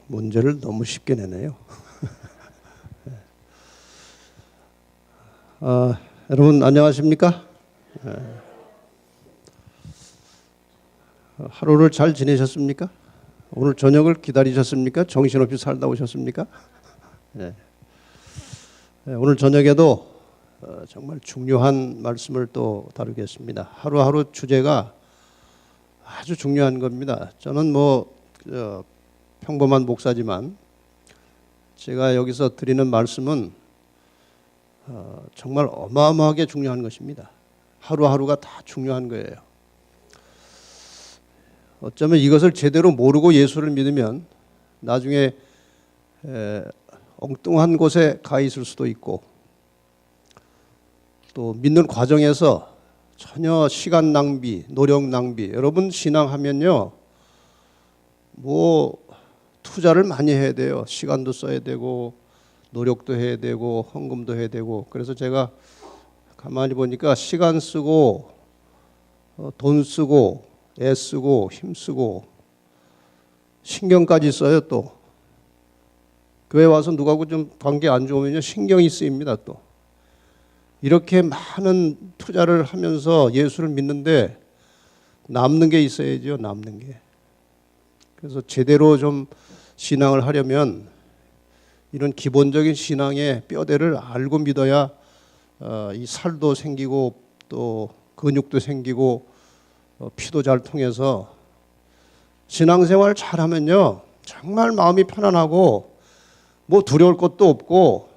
문제를 너무 쉽게 내네요. 여러분 안녕하십니까? 하루를 잘 지내셨습니까? 오늘 저녁을 기다리셨습니까? 정신없이 살다 오셨습니까? 오늘 저녁에도 정말 중요한 말씀을 또 다루겠습니다. 하루하루 주제가 아주 중요한 겁니다. 저는 평범한 목사지만 제가 여기서 드리는 말씀은 정말 어마어마하게 중요한 것입니다. 하루하루가 다 중요한 거예요. 어쩌면 이것을 제대로 모르고 예수를 믿으면 나중에 엉뚱한 곳에 가 있을 수도 있고, 또 믿는 과정에서 전혀 시간 낭비, 노력 낭비. 여러분 신앙하면요, 투자를 많이 해야 돼요. 시간도 써야 되고 노력도 해야 되고 헌금도 해야 되고. 그래서 제가 가만히 보니까 시간 쓰고 돈 쓰고 애 쓰고 힘 쓰고 신경까지 써요. 또 교회 와서 누구하고 좀 관계 안 좋으면요 신경이 쓰입니다. 또 이렇게 많은 투자를 하면서 예수를 믿는데 남는 게 있어야죠. 남는 게. 그래서 제대로 좀 신앙을 하려면 이런 기본적인 신앙의 뼈대를 알고 믿어야 이 살도 생기고 또 근육도 생기고 피도 잘 통해서 신앙생활 잘하면요 정말 마음이 편안하고 두려울 것도 없고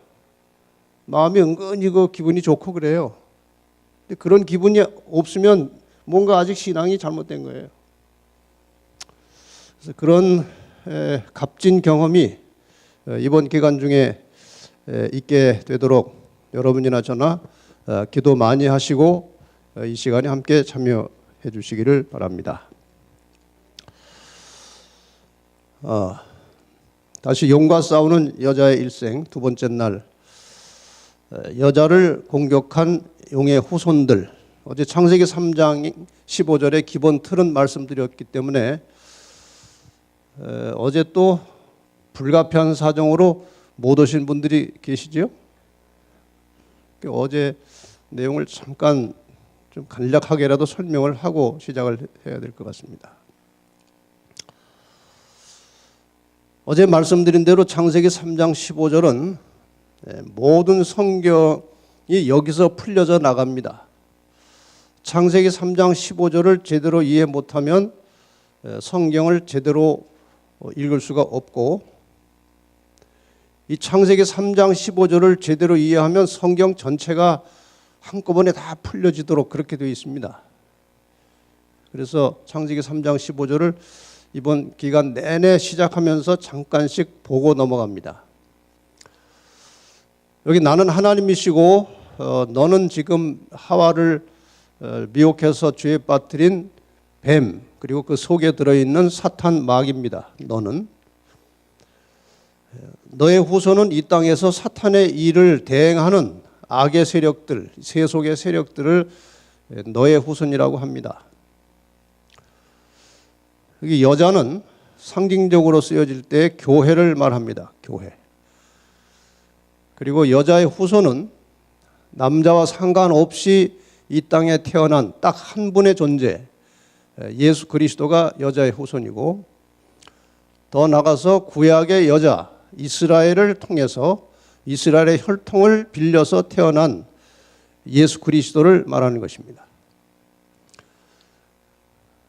마음이 은근히 기분이 좋고 그래요. 근데 그런 기분이 없으면 뭔가 아직 신앙이 잘못된 거예요. 그래서 그런 값진 경험이 이번 기간 중에 있게 되도록 여러분이나 저나 기도 많이 하시고 이 시간에 함께 참여해 주시기를 바랍니다. 다시 용과 싸우는 여자의 일생 두 번째 날, 여자를 공격한 용의 후손들. 어제 창세기 3장 15절의 기본 틀은 말씀드렸기 때문에 어제 또 불가피한 사정으로 못 오신 분들이 계시죠? 어제 내용을 잠깐 좀 간략하게라도 설명을 하고 시작을 해야 될 것 같습니다. 어제 말씀드린 대로 창세기 3장 15절은 모든 성경이 여기서 풀려져 나갑니다. 창세기 3장 15절을 제대로 이해 못하면 성경을 제대로 읽을 수가 없고, 이 창세기 3장 15절을 제대로 이해하면 성경 전체가 한꺼번에 다 풀려지도록 그렇게 되어 있습니다. 그래서 창세기 3장 15절을 이번 기간 내내 시작하면서 잠깐씩 보고 넘어갑니다. 여기 나는 하나님이시고 너는 지금 하와를 미혹해서 죄에 빠뜨린 뱀, 그리고 그 속에 들어있는 사탄 마귀입니다. 너는 너의 후손은 이 땅에서 사탄의 일을 대행하는 악의 세력들, 세속의 세력들을 너의 후손이라고 합니다. 여기 여자는 상징적으로 쓰여질 때 교회를 말합니다. 교회. 그리고 여자의 후손은 남자와 상관없이 이 땅에 태어난 딱 한 분의 존재, 예수 그리스도가 여자의 후손이고, 더 나아가서 구약의 여자 이스라엘을 통해서 이스라엘의 혈통을 빌려서 태어난 예수 그리스도를 말하는 것입니다.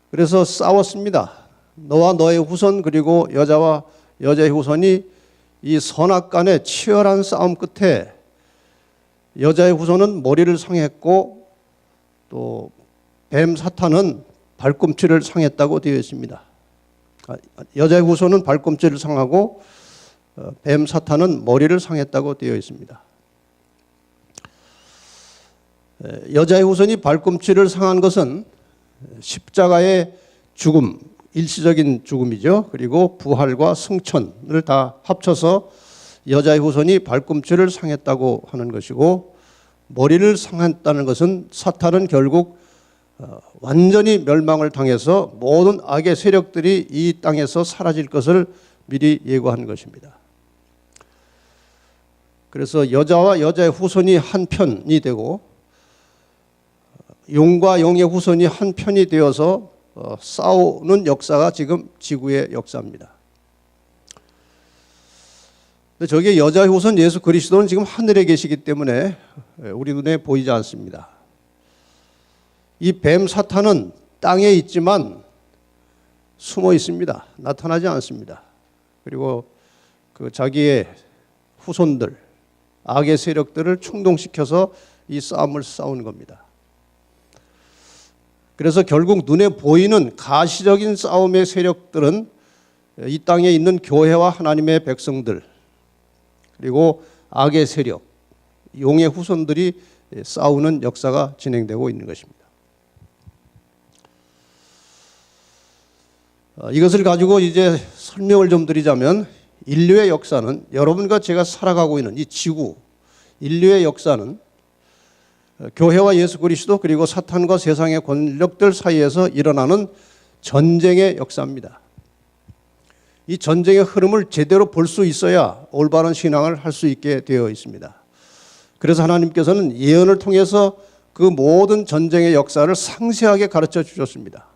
그래서 싸웠습니다. 너와 너의 후손 그리고 여자와 여자의 후손이 이 선악간의 치열한 싸움 끝에 여자의 후손은 머리를 상했고 또 뱀 사탄은 발꿈치를 상했다고 되어 있습니다. 여자의 후손은 발꿈치를 상하고 뱀 사탄은 머리를 상했다고 되어 있습니다. 여자의 후손이 발꿈치를 상한 것은 십자가의 죽음, 일시적인 죽음이죠. 그리고 부활과 승천을 다 합쳐서 여자의 후손이 발꿈치를 상했다고 하는 것이고, 머리를 상했다는 것은 사탄은 결국 완전히 멸망을 당해서 모든 악의 세력들이 이 땅에서 사라질 것을 미리 예고한 것입니다. 그래서 여자와 여자의 후손이 한 편이 되고 용과 용의 후손이 한 편이 되어서 싸우는 역사가 지금 지구의 역사입니다. 근데 저게 여자의 후손 예수 그리스도는 지금 하늘에 계시기 때문에 우리 눈에 보이지 않습니다. 이 뱀 사탄은 땅에 있지만 숨어 있습니다. 나타나지 않습니다. 그리고 그 자기의 후손들, 악의 세력들을 충동시켜서 이 싸움을 싸우는 겁니다. 그래서 결국 눈에 보이는 가시적인 싸움의 세력들은 이 땅에 있는 교회와 하나님의 백성들, 그리고 악의 세력, 용의 후손들이 싸우는 역사가 진행되고 있는 것입니다. 이것을 가지고 이제 설명을 좀 드리자면 인류의 역사는 여러분과 제가 살아가고 있는 이 지구, 인류의 역사는 교회와 예수 그리스도 그리고 사탄과 세상의 권력들 사이에서 일어나는 전쟁의 역사입니다. 이 전쟁의 흐름을 제대로 볼 수 있어야 올바른 신앙을 할 수 있게 되어 있습니다. 그래서 하나님께서는 예언을 통해서 그 모든 전쟁의 역사를 상세하게 가르쳐 주셨습니다.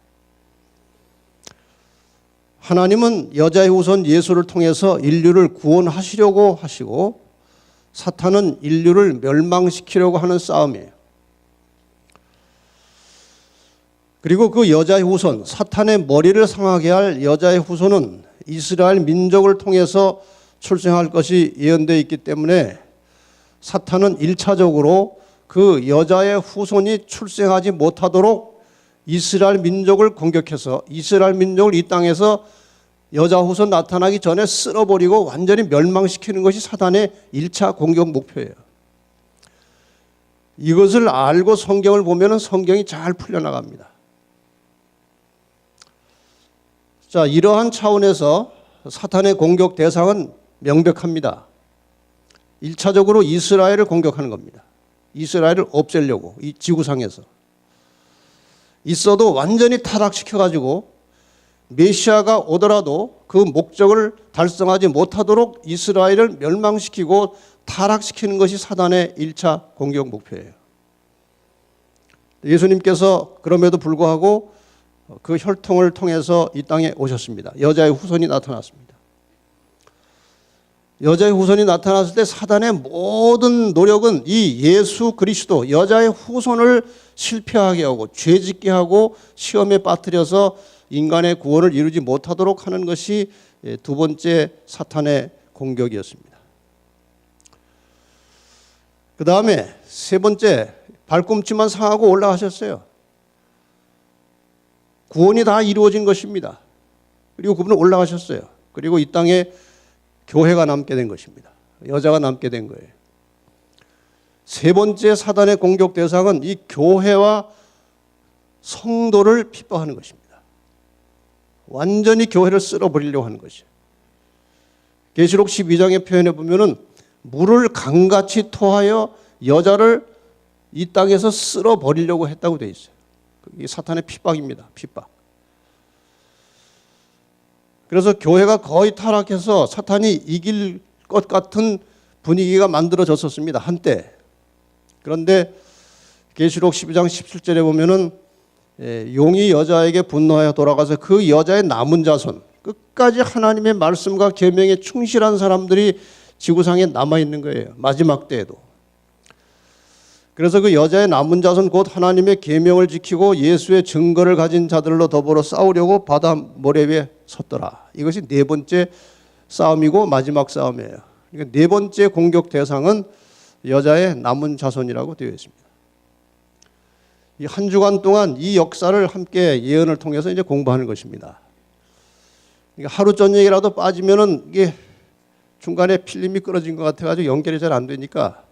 하나님은 여자의 후손 예수를 통해서 인류를 구원하시려고 하시고 사탄은 인류를 멸망시키려고 하는 싸움이에요. 그리고 그 여자의 후손, 사탄의 머리를 상하게 할 여자의 후손은 이스라엘 민족을 통해서 출생할 것이 예언되어 있기 때문에 사탄은 1차적으로 그 여자의 후손이 출생하지 못하도록 이스라엘 민족을 공격해서 이스라엘 민족을 이 땅에서 여자 후손 나타나기 전에 쓸어버리고 완전히 멸망시키는 것이 사탄의 1차 공격 목표예요. 이것을 알고 성경을 보면 성경이 잘 풀려나갑니다. 자, 이러한 차원에서 사탄의 공격 대상은 명백합니다. 1차적으로 이스라엘을 공격하는 겁니다. 이스라엘을 없애려고 이 지구상에서. 있어도 완전히 타락시켜가지고 메시아가 오더라도 그 목적을 달성하지 못하도록 이스라엘을 멸망시키고 타락시키는 것이 사단의 1차 공격 목표예요. 예수님께서 그럼에도 불구하고 그 혈통을 통해서 이 땅에 오셨습니다. 여자의 후손이 나타났습니다. 여자의 후손이 나타났을 때 사단의 모든 노력은 이 예수 그리스도 여자의 후손을 실패하게 하고 죄짓게 하고 시험에 빠뜨려서 인간의 구원을 이루지 못하도록 하는 것이 두 번째 사탄의 공격이었습니다. 그 다음에 세 번째, 발꿈치만 상하고 올라가셨어요. 구원이 다 이루어진 것입니다. 그리고 그분은 올라가셨어요. 그리고 이 땅에 교회가 남게 된 것입니다. 여자가 남게 된 거예요. 세 번째 사단의 공격 대상은 이 교회와 성도를 핍박하는 것입니다. 완전히 교회를 쓸어버리려고 하는 것이에요. 계시록 12장의 표현에 보면은 물을 강같이 토하여 여자를 이 땅에서 쓸어버리려고 했다고 되어 있어요. 이게 사탄의 핍박입니다. 핍박. 그래서 교회가 거의 타락해서 사탄이 이길 것 같은 분위기가 만들어졌었습니다. 한때. 그런데 계시록 12장 17절에 보면은 용이 여자에게 분노하여 돌아가서 그 여자의 남은 자손, 끝까지 하나님의 말씀과 계명에 충실한 사람들이 지구상에 남아있는 거예요. 마지막 때에도. 그래서 그 여자의 남은 자손 곧 하나님의 계명을 지키고 예수의 증거를 가진 자들로 더불어 싸우려고 바다 모래 위에 섰더라. 이것이 네 번째 싸움이고 마지막 싸움이에요. 그러니까 네 번째 공격 대상은 여자의 남은 자손이라고 되어 있습니다. 이 한 주간 동안 이 역사를 함께 예언을 통해서 이제 공부하는 것입니다. 그러니까 하루 저녁이라도 빠지면은 이게 중간에 필름이 끊어진 것 같아가지고 연결이 잘 안 되니까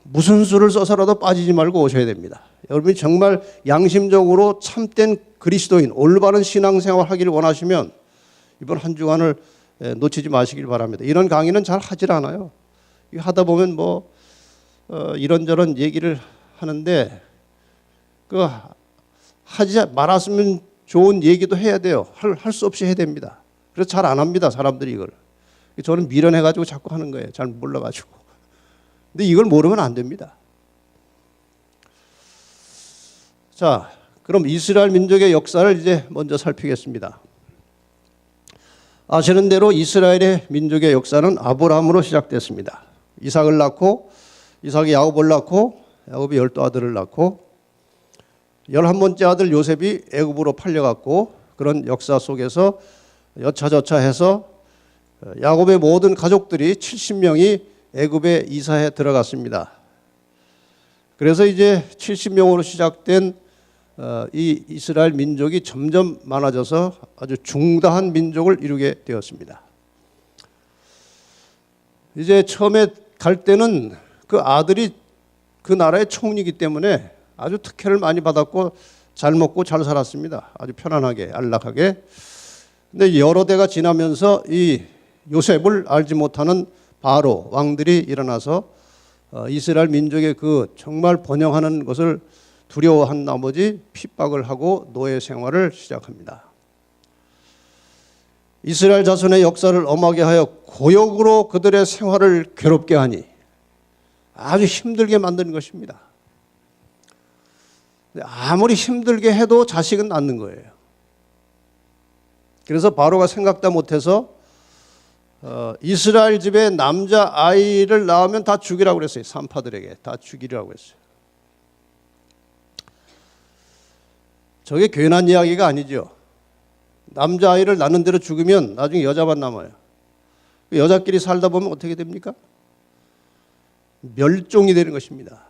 무슨 수를 써서라도 빠지지 말고 오셔야 됩니다. 여러분이 정말 양심적으로 참된 그리스도인, 올바른 신앙생활 하기를 원하시면 이번 한 주간을 놓치지 마시길 바랍니다. 이런 강의는 잘 하질 않아요. 하다 보면 뭐 이런저런 얘기를 하는데 그 하지 말았으면 좋은 얘기도 해야 돼요. 할 수 없이 해야 됩니다. 그래서 잘 안 합니다, 사람들이 이걸. 저는 미련해가지고 자꾸 하는 거예요. 잘 몰라가지고. 근데 이걸 모르면 안 됩니다. 자, 그럼 이스라엘 민족의 역사를 이제 먼저 살피겠습니다. 아시는 대로 이스라엘의 민족의 역사는 아브라함으로 시작됐습니다. 이삭을 낳고, 이삭이 야곱을 낳고, 야곱이 12아들을 낳고, 11번째 아들 요셉이 애굽으로 팔려갔고, 그런 역사 속에서 여차저차 해서 야곱의 모든 가족들이 70명이 애굽에 이사해 들어갔습니다. 그래서 이제 70명으로 시작된 이 이스라엘 민족이 점점 많아져서 아주 중다한 민족을 이루게 되었습니다. 이제 처음에 갈 때는 그 아들이 그 나라의 총리이기 때문에 아주 특혜를 많이 받았고 잘 먹고 잘 살았습니다. 아주 편안하게 안락하게. 근데 여러 대가 지나면서 이 요셉을 알지 못하는 바로 왕들이 일어나서 이스라엘 민족의 그 정말 번영하는 것을 두려워한 나머지 핍박을 하고 노예 생활을 시작합니다. 이스라엘 자손의 역사를 엄하게 하여 고역으로 그들의 생활을 괴롭게 하니 아주 힘들게 만드는 것입니다. 아무리 힘들게 해도 자식은 낳는 거예요. 그래서 바로가 생각도 못해서 이스라엘 집에 남자 아이를 낳으면 다 죽이라고 그랬어요. 산파들에게 다 죽이라고 했어요. 저게 괜한 이야기가 아니죠. 남자 아이를 낳는 대로 죽으면 나중에 여자만 남아요. 여자끼리 살다 보면 어떻게 됩니까? 멸종이 되는 것입니다.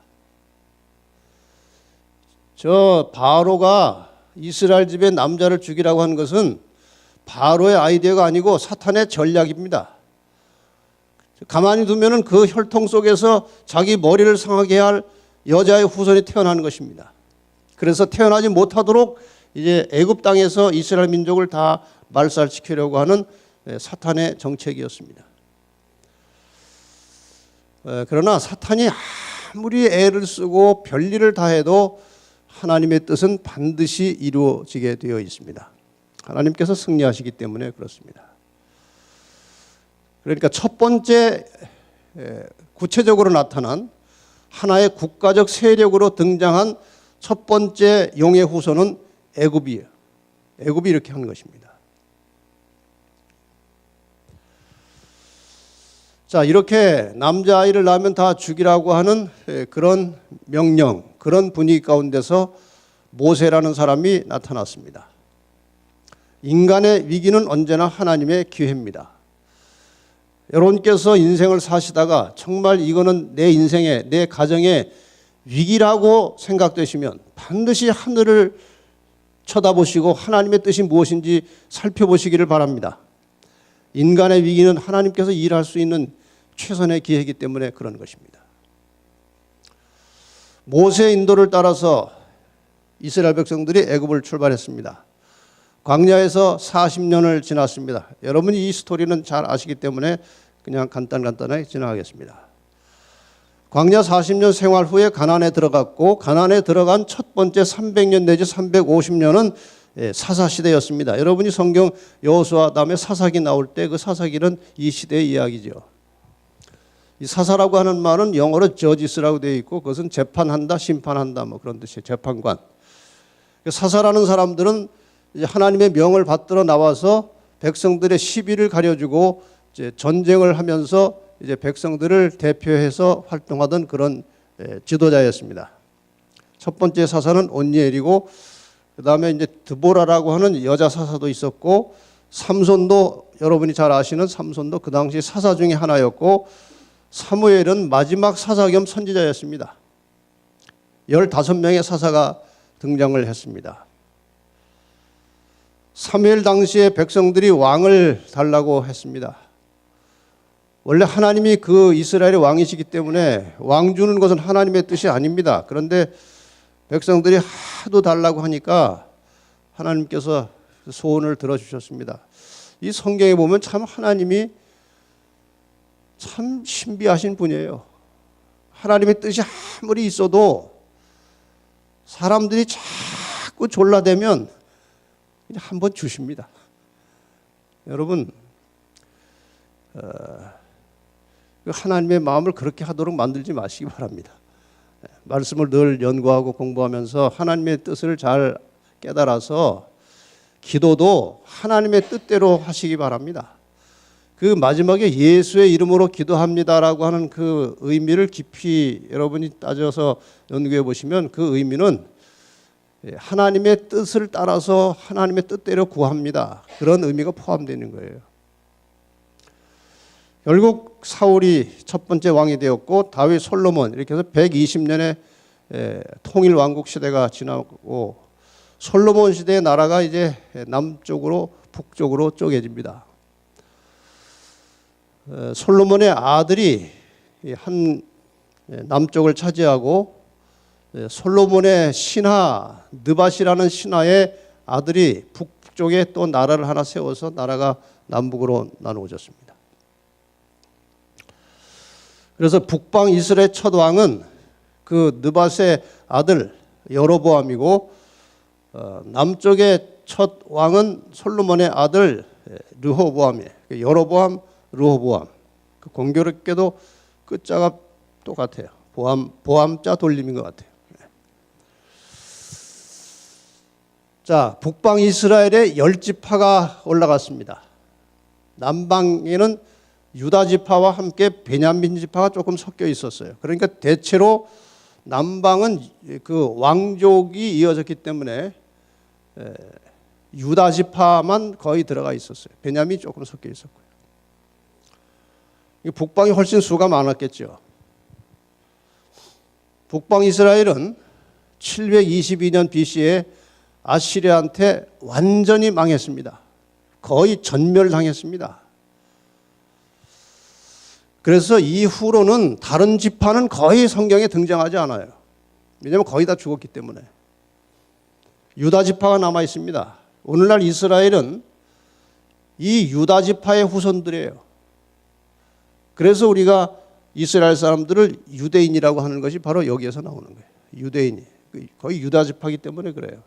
저 바로가 이스라엘 집에 남자를 죽이라고 하는 것은 바로의 아이디어가 아니고 사탄의 전략입니다. 가만히 두면은 그 혈통 속에서 자기 머리를 상하게 할 여자의 후손이 태어나는 것입니다. 그래서 태어나지 못하도록 이제 애굽 땅에서 이스라엘 민족을 다 말살시키려고 하는 사탄의 정책이었습니다. 그러나 사탄이 아무리 애를 쓰고 별일을 다 해도 하나님의 뜻은 반드시 이루어지게 되어 있습니다. 하나님께서 승리하시기 때문에 그렇습니다. 그러니까 첫 번째 구체적으로 나타난 하나의 국가적 세력으로 등장한 첫 번째 용의 후손은 애굽이에요. 애굽이 이렇게 한 것입니다. 자, 이렇게 남자아이를 낳으면 다 죽이라고 하는 그런 명령, 그런 분위기 가운데서 모세라는 사람이 나타났습니다. 인간의 위기는 언제나 하나님의 기회입니다. 여러분께서 인생을 사시다가 정말 이거는 내 인생에, 내 가정의 위기라고 생각되시면 반드시 하늘을 쳐다보시고 하나님의 뜻이 무엇인지 살펴보시기를 바랍니다. 인간의 위기는 하나님께서 일할 수 있는 최선의 기회이기 때문에 그런 것입니다. 모세의 인도를 따라서 이스라엘 백성들이 애굽을 출발했습니다. 광야에서 40년을 지났습니다. 여러분이 이 스토리는 잘 아시기 때문에 그냥 간단하게 지나가겠습니다. 광야 40년 생활 후에 가나안에 들어갔고, 가나안에 들어간 첫 번째 300년 내지 350년은 사사시대였습니다. 여러분이 성경 여호수아 다음에 사사기 나올 때 그 사사기는 이 시대의 이야기죠. 이 사사라고 하는 말은 영어로 저지스라고 되어 있고 그것은 재판한다, 심판한다 뭐 그런 뜻이에요. 재판관. 사사라는 사람들은 이제 하나님의 명을 받들어 나와서 백성들의 시비를 가려주고 이제 전쟁을 하면서 이제 백성들을 대표해서 활동하던 그런 지도자였습니다. 첫 번째 사사는 온니엘이고 그다음에 이제 드보라라고 하는 여자 사사도 있었고 삼손도 여러분이 잘 아시는 삼손도 그 당시 사사 중에 하나였고 사무엘은 마지막 사사 겸 선지자였습니다. 15명의 사사가 등장을 했습니다. 사무엘 당시에 백성들이 왕을 달라고 했습니다. 원래 하나님이 그 이스라엘의 왕이시기 때문에 왕 주는 것은 하나님의 뜻이 아닙니다. 그런데 백성들이 하도 달라고 하니까 하나님께서 소원을 들어주셨습니다. 이 성경에 보면 참 하나님이 참 신비하신 분이에요. 하나님의 뜻이 아무리 있어도 사람들이 자꾸 졸라대면 한번 주십니다. 여러분, 하나님의 마음을 그렇게 하도록 만들지 마시기 바랍니다. 말씀을 늘 연구하고 공부하면서 하나님의 뜻을 잘 깨달아서 기도도 하나님의 뜻대로 하시기 바랍니다. 그 마지막에 예수의 이름으로 기도합니다라고 하는 그 의미를 깊이 여러분이 따져서 연구해 보시면 그 의미는 하나님의 뜻을 따라서 하나님의 뜻대로 구합니다. 그런 의미가 포함되는 거예요. 결국 사울이 첫 번째 왕이 되었고 다윗, 솔로몬 이렇게 해서 120년의 통일 왕국 시대가 지나고 솔로몬 시대의 나라가 이제 남쪽으로 북쪽으로 쪼개집니다. 솔로몬의 아들이 한 남쪽을 차지하고 솔로몬의 신하 느밧이라는 신하의 아들이 북쪽에 또 나라를 하나 세워서 나라가 남북으로 나누어졌습니다. 그래서 북방 이스라엘 첫 왕은 그 느밧의 아들 여로보암이고 남쪽의 첫 왕은 솔로몬의 아들 르호보암이에요. 여로보암, 르호보암. 공교롭게도 끝자가 똑같아요. 보암자 돌림인 것 같아요. 자, 북방 이스라엘에 10지파가 올라갔습니다. 남방에는 유다 지파와 함께 베냐민 지파가 조금 섞여 있었어요. 그러니까 대체로 남방은 그 왕족이 이어졌기 때문에 유다 지파만 거의 들어가 있었어요. 베냐민이 조금 섞여 있었고요. 북방이 훨씬 수가 많았겠죠. 북방 이스라엘은 722년 BC에 아시리아한테 완전히 망했습니다. 거의 전멸당했습니다. 그래서 이후로는 다른 지파는 거의 성경에 등장하지 않아요. 왜냐하면 거의 다 죽었기 때문에. 유다 지파가 남아 있습니다. 오늘날 이스라엘은 이 유다 지파의 후손들이에요. 그래서 우리가 이스라엘 사람들을 유대인이라고 하는 것이 바로 여기에서 나오는 거예요. 유대인이. 거의 유다 지파이기 때문에 그래요.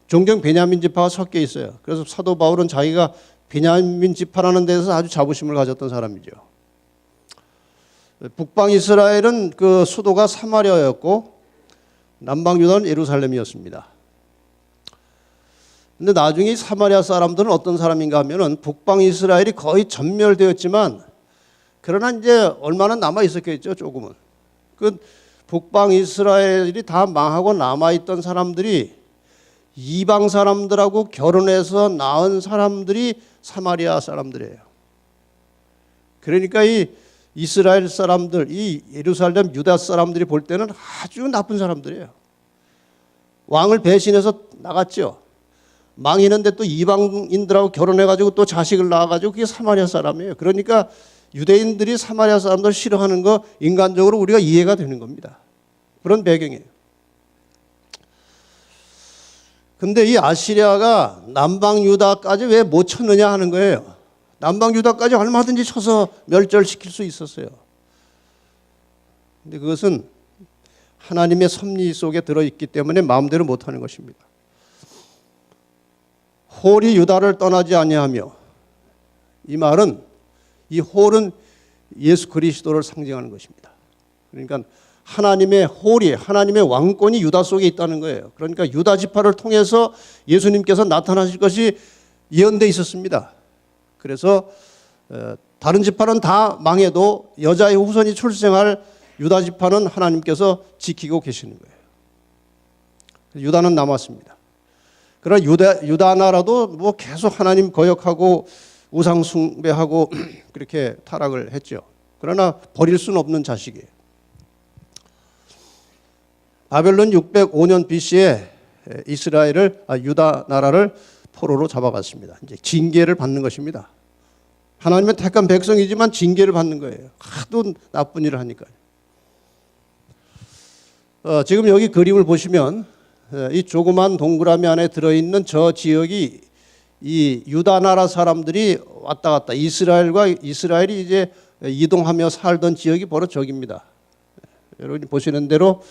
종종 베냐민 지파가 섞여 있어요. 그래서 사도 바울은 자기가 베냐민 지파라는 데서 아주 자부심을 가졌던 사람이죠. 북방 이스라엘은 그 수도가 사마리아였고 남방 유다는 예루살렘이었습니다. 근데 나중에 사마리아 사람들은 어떤 사람인가 하면은 북방 이스라엘이 거의 전멸되었지만 그러나 이제 얼마나 남아 있었겠죠, 조금은. 그 북방 이스라엘이 다 망하고 남아 있던 사람들이 이방 사람들하고 결혼해서 낳은 사람들이 사마리아 사람들이에요. 그러니까 이 이스라엘 사람들, 이 예루살렘 유다 사람들이 볼 때는 아주 나쁜 사람들이에요. 왕을 배신해서 나갔죠. 망했는데 또 이방인들하고 결혼해가지고 또 자식을 낳아가지고 그게 사마리아 사람이에요. 그러니까 유대인들이 사마리아 사람들을 싫어하는 거 인간적으로 우리가 이해가 되는 겁니다. 그런 배경이에요. 근데 이 아시리아가 남방 유다까지 왜 못 쳤느냐 하는 거예요. 남방 유다까지 얼마든지 쳐서 멸절시킬 수 있었어요. 근데 그것은 하나님의 섭리 속에 들어있기 때문에 마음대로 못하는 것입니다. 홀이 유다를 떠나지 아니하며, 이 말은 이 홀은 예수 그리스도를 상징하는 것입니다. 그러니까 하나님의 홀이, 하나님의 왕권이 유다 속에 있다는 거예요. 그러니까 유다 지파를 통해서 예수님께서 나타나실 것이 예언되어 있었습니다. 그래서 다른 지파는 다 망해도 여자의 후손이 출생할 유다 지파는 하나님께서 지키고 계시는 거예요. 유다는 남았습니다. 그러나 유다 나라도 뭐 계속 하나님 거역하고 우상 숭배하고 그렇게 타락을 했죠. 그러나 버릴 수는 없는 자식이에요. 바벨론 605년 BC에 유다 나라를 포로로 잡아갔습니다. 이제 징계를 받는 것입니다. 하나님의 택한 백성이지만 징계를 받는 거예요. 하도 나쁜 일을 하니까요. 지금 여기 그림을 보시면 이 조그만 동그라미 안에 들어있는 저 지역이 이 유다 나라 사람들이 왔다 갔다 이스라엘이 이제 이동하며 살던 지역이 바로 저기입니다. 여러분이 보시는 대로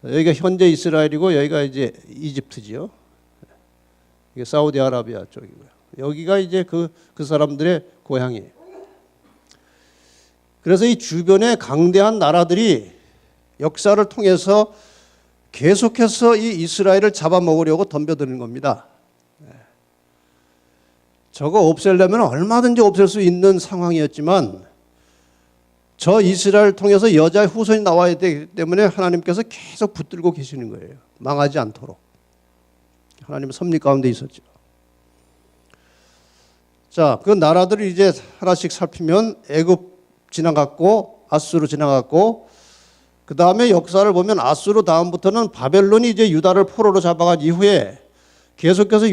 여기가 현재 이스라엘이고 여기가 이제 이집트지요. 이게 사우디아라비아 쪽이고요. 여기가 이제 그 사람들의 고향이에요. 그래서 이 주변의 강대한 나라들이 역사를 통해서 계속해서 이 이스라엘을 잡아먹으려고 덤벼드는 겁니다. 저거 없애려면 얼마든지 없앨 수 있는 상황이었지만 저 이스라엘을 통해서 여자의 후손이 나와야 되기 때문에 하나님께서 계속 붙들고 계시는 거예요. 망하지 않도록. 하나님의 섭리 가운데 있었죠. 자, 그 나라들을 이제 하나씩 살피면 애굽 지나갔고 아수르 지나갔고 그 다음에 역사를 보면 아수르 다음부터는 바벨론이 이제 유다를 포로로 잡아간 이후에 계속해서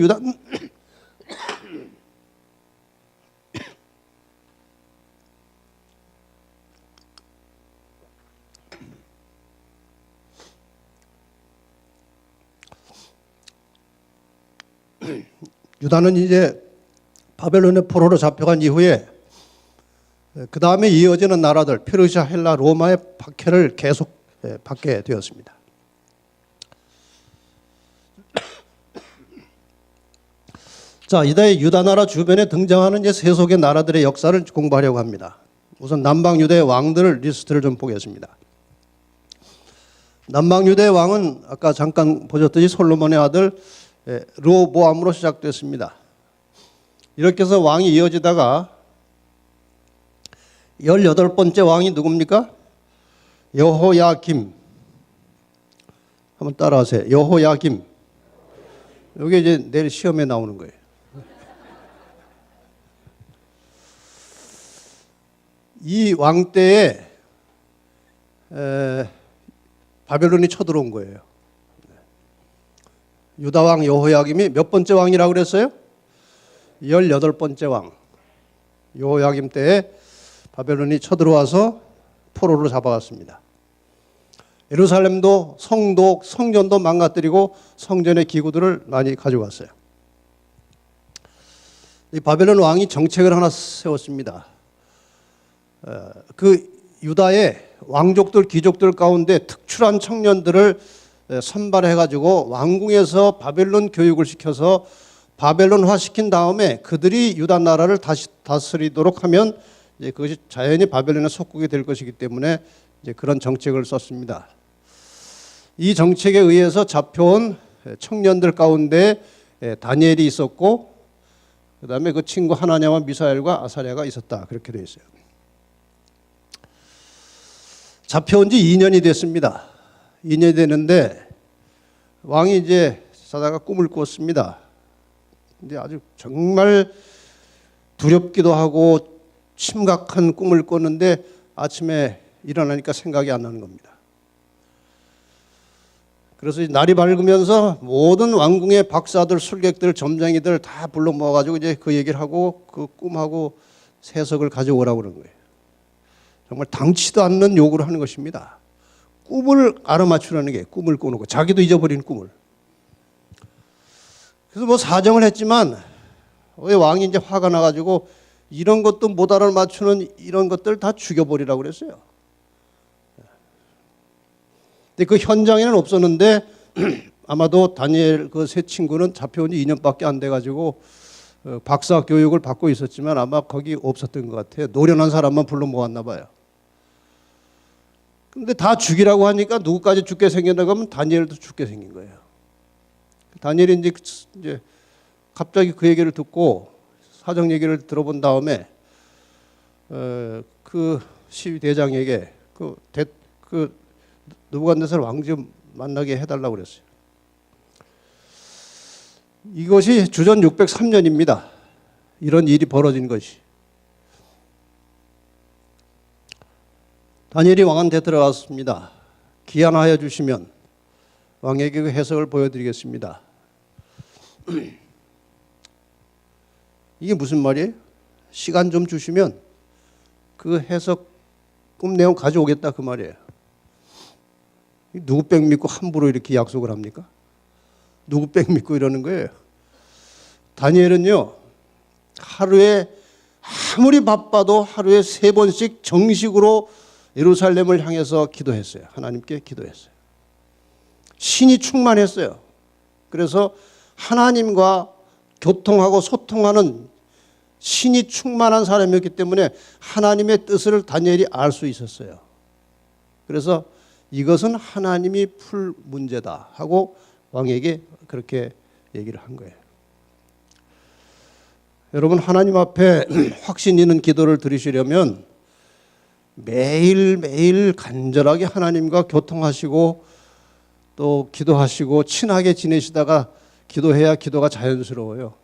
유다는 이제 바벨론의 포로로 잡혀간 이후에 그 다음에 이어지는 나라들 페르시아, 헬라, 로마의 박해를 계속 받게 되었습니다. 자, 이제 유다 나라 주변에 등장하는 이제 세속의 나라들의 역사를 공부하려고 합니다. 우선 남방 유대의 왕들 리스트를 좀 보겠습니다. 남방 유대의 왕은 아까 잠깐 보셨듯이 솔로몬의 아들 르호보암으로 시작됐습니다. 이렇게 해서 왕이 이어지다가 18번째 왕이 누굽니까? 여호야김. 한번 따라하세요. 여호야김. 이게 이제 내일 시험에 나오는 거예요. 이 왕 때에 바벨론이 쳐들어온 거예요. 유다 왕 여호야김이 몇 번째 왕이라고 그랬어요? 18번째 왕. 여호야김 때에 바벨론이 쳐들어와서 포로로 잡아갔습니다. 예루살렘도 성도, 성전도 망가뜨리고 성전의 기구들을 많이 가져갔어요. 이 바벨론 왕이 정책을 하나 세웠습니다. 그 유다의 왕족들, 귀족들 가운데 특출한 청년들을 선발해가지고 왕궁에서 바벨론 교육을 시켜서 바벨론화 시킨 다음에 그들이 유다 나라를 다시 다스리도록 하면 이제 그것이 자연히 바벨론의 속국이 될 것이기 때문에 이제 그런 정책을 썼습니다. 이 정책에 의해서 잡혀온 청년들 가운데 다니엘이 있었고 그 다음에 그 친구 하나냐와 미사엘과 아사랴가 있었다. 그렇게 되어 있어요. 잡혀온 지 2년이 됐습니다. 2년이 됐는데 왕이 이제 자다가 꿈을 꿨습니다. 근데 아주 정말 두렵기도 하고 심각한 꿈을 꿨는데 아침에 일어나니까 생각이 안 나는 겁니다. 그래서 날이 밝으면서 모든 왕궁의 박사들, 술객들, 점쟁이들 다 불러 모아가지고 이제 그 얘기를 하고 그 꿈하고 세석을 가져오라고 그런 거예요. 정말 당치도 않는 요구를 하는 것입니다. 꿈을 알아맞추라는 게 꿈을 꾸는 거. 자기도 잊어버린 꿈을. 그래서 뭐 사정을 했지만 왜 왕이 이제 화가 나가지고 이런 것도 못 알아맞추는 이런 것들 다 죽여버리라고 그랬어요. 근데 그 현장에는 없었는데 아마도 다니엘 그 세 친구는 잡혀온 지 2년밖에 안 돼가지고 박사 교육을 받고 있었지만 아마 거기 없었던 것 같아요. 노련한 사람만 불러 모았나 봐요. 근데 다 죽이라고 하니까 누구까지 죽게 생겼다고 하면 다니엘도 죽게 생긴 거예요. 다니엘이 이제 갑자기 그 얘기를 듣고 사정 얘기를 들어본 다음에 그 시위 대장에게 그 느부갓네살 왕 좀 만나게 해달라고 그랬어요. 이것이 주전 603년입니다. 이런 일이 벌어진 것이. 다니엘이 왕한테 들어갔습니다. 기한하여 주시면 왕에게 그 해석을 보여드리겠습니다. 이게 무슨 말이에요? 시간 좀 주시면 그 해석 꿈 내용 가져오겠다 그 말이에요. 누구 백 믿고 함부로 이렇게 약속을 합니까? 누구 백 믿고 이러는 거예요? 다니엘은요, 하루에 아무리 바빠도 하루에 3번씩 정식으로 예루살렘을 향해서 기도했어요. 하나님께 기도했어요. 신이 충만했어요. 그래서 하나님과 교통하고 소통하는 신이 충만한 사람이었기 때문에 하나님의 뜻을 다니엘이 알 수 있었어요. 그래서 이것은 하나님이 풀 문제다 하고 왕에게 그렇게 얘기를 한 거예요. 여러분, 하나님 앞에 확신 있는 기도를 드리시려면 매일매일 간절하게 하나님과 교통하시고 또 기도하시고 친하게 지내시다가 기도해야 기도가 자연스러워요.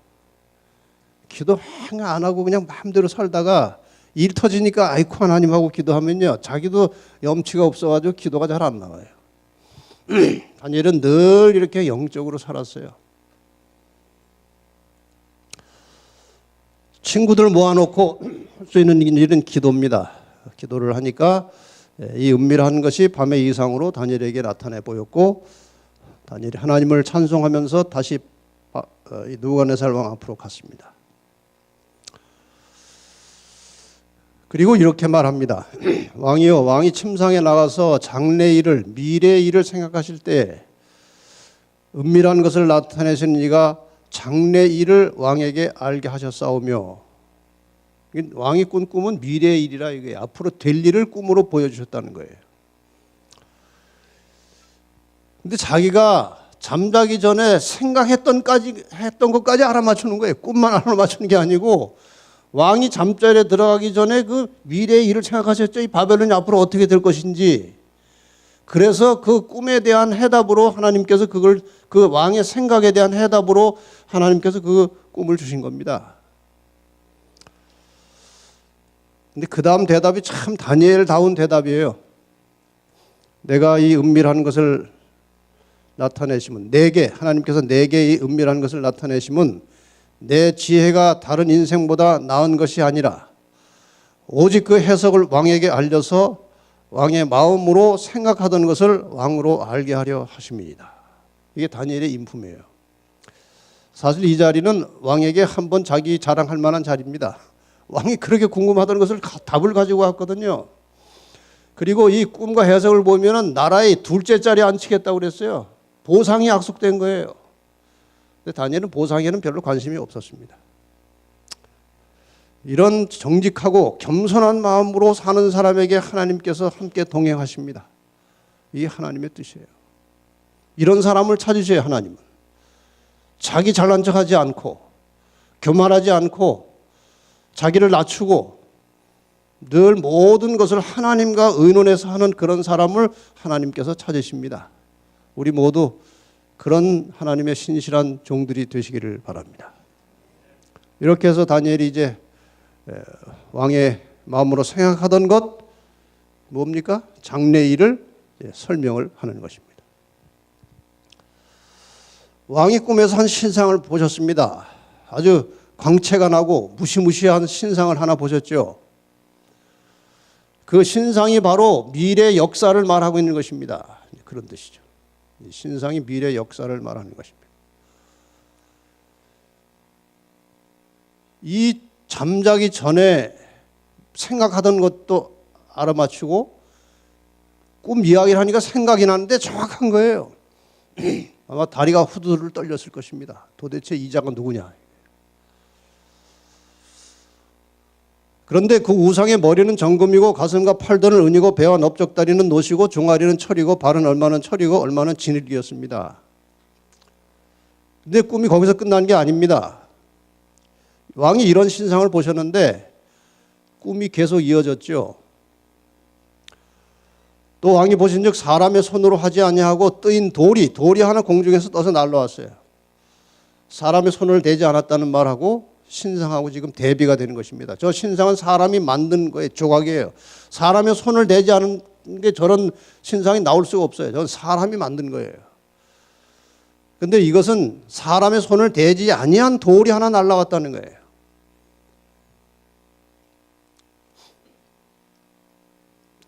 기도 안 하고 그냥 마음대로 살다가 일 터지니까 아이고 하나님하고 기도하면요, 자기도 염치가 없어가지고 기도가 잘 안 나와요. 다니엘은 늘 이렇게 영적으로 살았어요. 친구들 모아놓고 할 수 있는 일은 기도입니다. 기도를 하니까 이 은밀한 것이 밤의 이상으로 다니엘에게 나타내 보였고, 다니엘이 하나님을 찬송하면서 다시 느부갓네살 왕 앞으로 갔습니다. 그리고 이렇게 말합니다. 왕이요, 왕이 침상에 나가서 장래 일을, 미래 일을 생각하실 때 은밀한 것을 나타내신 이가 장래 일을 왕에게 알게 하셨사오며, 왕이 꾼 꿈은 미래의 일이라 이게 앞으로 될 일을 꿈으로 보여주셨다는 거예요. 근데 자기가 잠자기 전에 생각했던 것까지 알아맞추는 거예요. 꿈만 알아맞추는 게 아니고 왕이 잠자리에 들어가기 전에 그 미래의 일을 생각하셨죠. 이 바벨론이 앞으로 어떻게 될 것인지. 그래서 그 꿈에 대한 해답으로 하나님께서 그걸, 그 왕의 생각에 대한 해답으로 하나님께서 그 꿈을 주신 겁니다. 근데 그 다음 대답이 참 다니엘다운 대답이에요. 내가 이 은밀한 것을 나타내시면, 하나님께서 내게 이 은밀한 것을 나타내시면 내 지혜가 다른 인생보다 나은 것이 아니라 오직 그 해석을 왕에게 알려서 왕의 마음으로 생각하던 것을 왕으로 알게 하려 하심이니이다. 이게 다니엘의 인품이에요. 사실 이 자리는 왕에게 한번 자기 자랑할 만한 자리입니다. 왕이 그렇게 궁금하던 것을 답을 가지고 왔거든요. 그리고 이 꿈과 해석을 보면 나라의 둘째 자리에 앉히겠다고 그랬어요. 보상이 약속된 거예요. 근데 다니엘은 보상에는 별로 관심이 없었습니다. 이런 정직하고 겸손한 마음으로 사는 사람에게 하나님께서 함께 동행하십니다. 이게 하나님의 뜻이에요. 이런 사람을 찾으셔야 하나님은. 자기 잘난 척하지 않고 교만하지 않고 자기를 낮추고 늘 모든 것을 하나님과 의논해서 하는 그런 사람을 하나님께서 찾으십니다. 우리 모두 그런 하나님의 신실한 종들이 되시기를 바랍니다. 이렇게 해서 다니엘이 이제 왕의 마음으로 생각하던 것 뭡니까? 장래 일을 설명을 하는 것입니다. 왕이 꿈에서 한 신상을 보셨습니다. 아주 광채가 나고 무시무시한 신상을 하나 보셨죠. 그 신상이 바로 미래 역사를 말하고 있는 것입니다. 그런 뜻이죠. 신상이 미래 역사를 말하는 것입니다. 이 잠자기 전에 생각하던 것도 알아맞히고 꿈 이야기를 하니까 생각이 나는데 정확한 거예요. 아마 다리가 후두를 떨렸을 것입니다. 도대체 이 자가 누구냐. 그런데 그 우상의 머리는 정금이고 가슴과 팔들은 은이고 배와 넓적다리는 노시고 종아리는 철이고 발은 얼마는 철이고 얼마는 진흙이었습니다. 근데 꿈이 거기서 끝난 게 아닙니다. 왕이 이런 신상을 보셨는데 꿈이 계속 이어졌죠. 또 왕이 보신즉 사람의 손으로 하지 아니하고 뜨인 돌이 하나 공중에서 떠서 날라왔어요. 사람의 손을 대지 않았다는 말하고 신상하고 지금 대비가 되는 것입니다. 저 신상은 사람이 만든 거예요. 조각이에요. 사람의 손을 대지 않은 게 저런 신상이 나올 수가 없어요. 저건 사람이 만든 거예요. 그런데 이것은 사람의 손을 대지 아니한 돌이 하나 날라왔다는 거예요.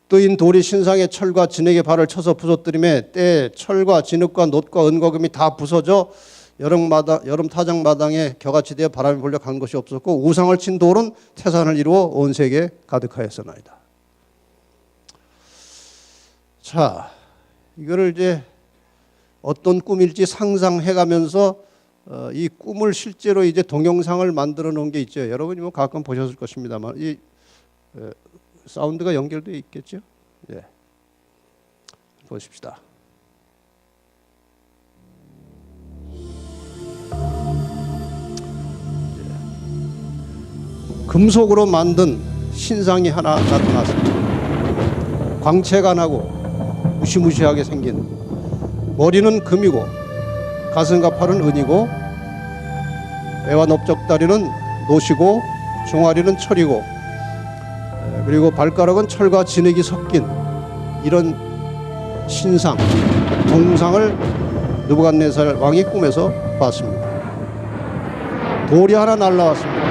뜨인 돌이 신상의 철과 진흙의 발을 쳐서 부서뜨리매 때에 철과 진흙과 놋과 은과 금이 다 부서져 여름 타작마당에 겨같이 되어 바람이 불려 간 것이 없었고 우상을 친 돌은 태산을 이루어 온 세계에 가득하였으나이다. 자, 이거를 이제 어떤 꿈일지 상상해가면서 이 꿈을 실제로 이제 동영상을 만들어 놓은 게 있죠. 여러분이 뭐 가끔 보셨을 것입니다만 이 사운드가 연결되어 있겠죠. 예. 보십시다. 금속으로 만든 신상이 하나 나타났습니다. 광채가 나고 무시무시하게 생긴, 머리는 금이고 가슴과 팔은 은이고 배와 넓적다리는 노시고 종아리는 철이고 그리고 발가락은 철과 진흙이 섞인 이런 신상, 동상을 느부갓네살 왕이 꿈에서 봤습니다. 돌이 하나 날라왔습니다.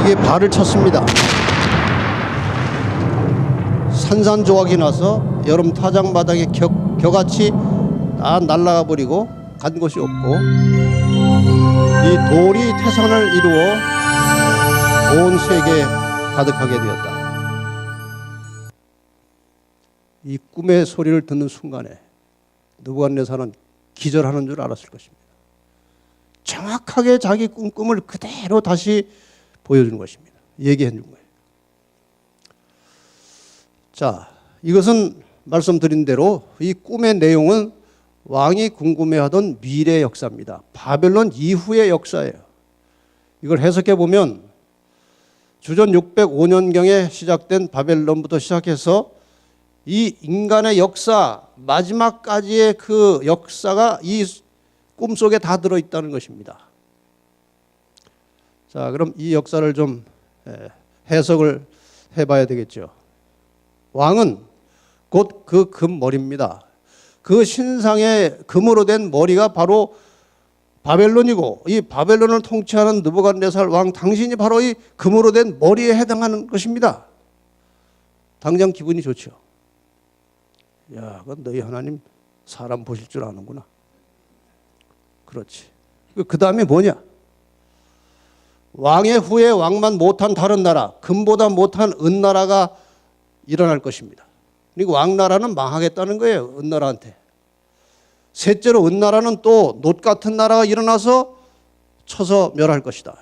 이게 발을 쳤습니다. 산산조각이 나서 여름 타작마당에 겨같이 다 날아가 버리고 간 곳이 없고, 이 돌이 태산을 이루어 온 세계에 가득하게 되었다. 이 꿈의 소리를 듣는 순간에 느부갓네살은 기절하는 줄 알았을 것입니다. 정확하게 자기 꿈을 그대로 다시 보여주는 것입니다. 얘기해 준 거예요. 자, 이것은 말씀드린 대로 이 꿈의 내용은 왕이 궁금해하던 미래 역사입니다. 바벨론 이후의 역사예요. 이걸 해석해 보면 주전 605년경에 시작된 바벨론부터 시작해서 이 인간의 역사 마지막까지의 그 역사가 이 꿈속에 다 들어있다는 것입니다. 자, 그럼 이 역사를 좀 해석을 해봐야 되겠죠. 왕은 곧 그 금머리입니다. 그 신상의 금으로 된 머리가 바로 바벨론이고, 이 바벨론을 통치하는 느부갓네살 왕 당신이 바로 이 금으로 된 머리에 해당하는 것입니다. 당장 기분이 좋죠. 야, 그건 너희 하나님 사람 보실 줄 아는구나. 그렇지. 그 다음에 뭐냐? 왕의 후에 왕만 못한 다른 나라, 금보다 못한 은나라가 일어날 것입니다. 그리고 왕나라는 망하겠다는 거예요. 은나라한테. 셋째로 은나라는 또 놋 같은 나라가 일어나서 쳐서 멸할 것이다.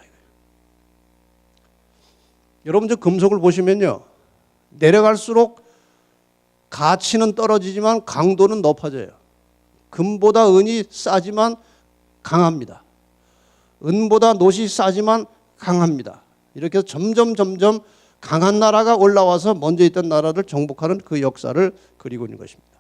여러분 저 금속을 보시면요, 내려갈수록 가치는 떨어지지만 강도는 높아져요. 금보다 은이 싸지만 강합니다. 은보다 놋이 싸지만 강합니다. 이렇게 해서 점점 강한 나라가 올라와서 먼저 있던 나라를 정복하는 그 역사를 그리고 있는 것입니다.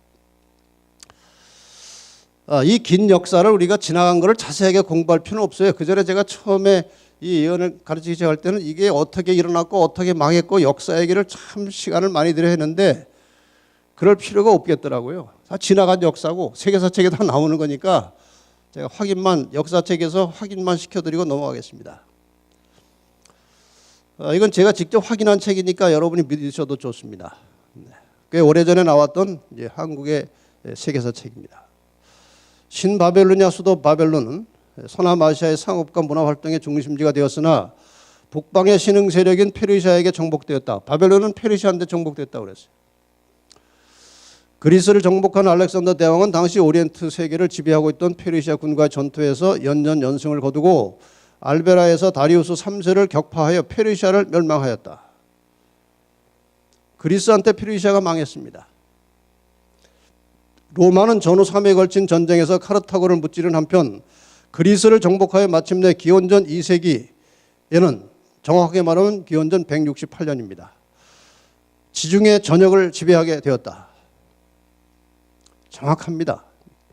이 긴 역사를 우리가 지나간 것을 자세하게 공부할 필요는 없어요. 그 전에 제가 처음에 이 예언을 가르치기 시작할 때는 이게 어떻게 일어났고 어떻게 망했고 역사 얘기를 참 시간을 많이 들여 했는데 그럴 필요가 없겠더라고요. 다 지나간 역사고 세계사책에 다 나오는 거니까 제가 역사책에서 확인만 시켜드리고 넘어가겠습니다. 이건 제가 직접 확인한 책이니까 여러분이 믿으셔도 좋습니다. 꽤 오래전에 나왔던 이제 한국의 세계사 책입니다. 신바벨로니아 수도 바벨론은 서남아시아의 상업과 문화활동의 중심지가 되었으나 북방의 신흥 세력인 페르시아에게 정복되었다. 바벨론은 페르시아한테 정복됐다고 그랬어요. 그리스를 정복한 알렉산더 대왕은 당시 오리엔트 세계를 지배하고 있던 페르시아 군과의 전투에서 연전연승을 거두고 알베라에서 다리우스 3세를 격파하여 페르시아를 멸망하였다. 그리스한테 페르시아가 망했습니다. 로마는 전후 3회에 걸친 전쟁에서 카르타고를 무찌른 한편 그리스를 정복하여 마침내 기원전 2세기에는 정확하게 말하면 기원전 168년입니다. 지중해 전역을 지배하게 되었다. 정확합니다.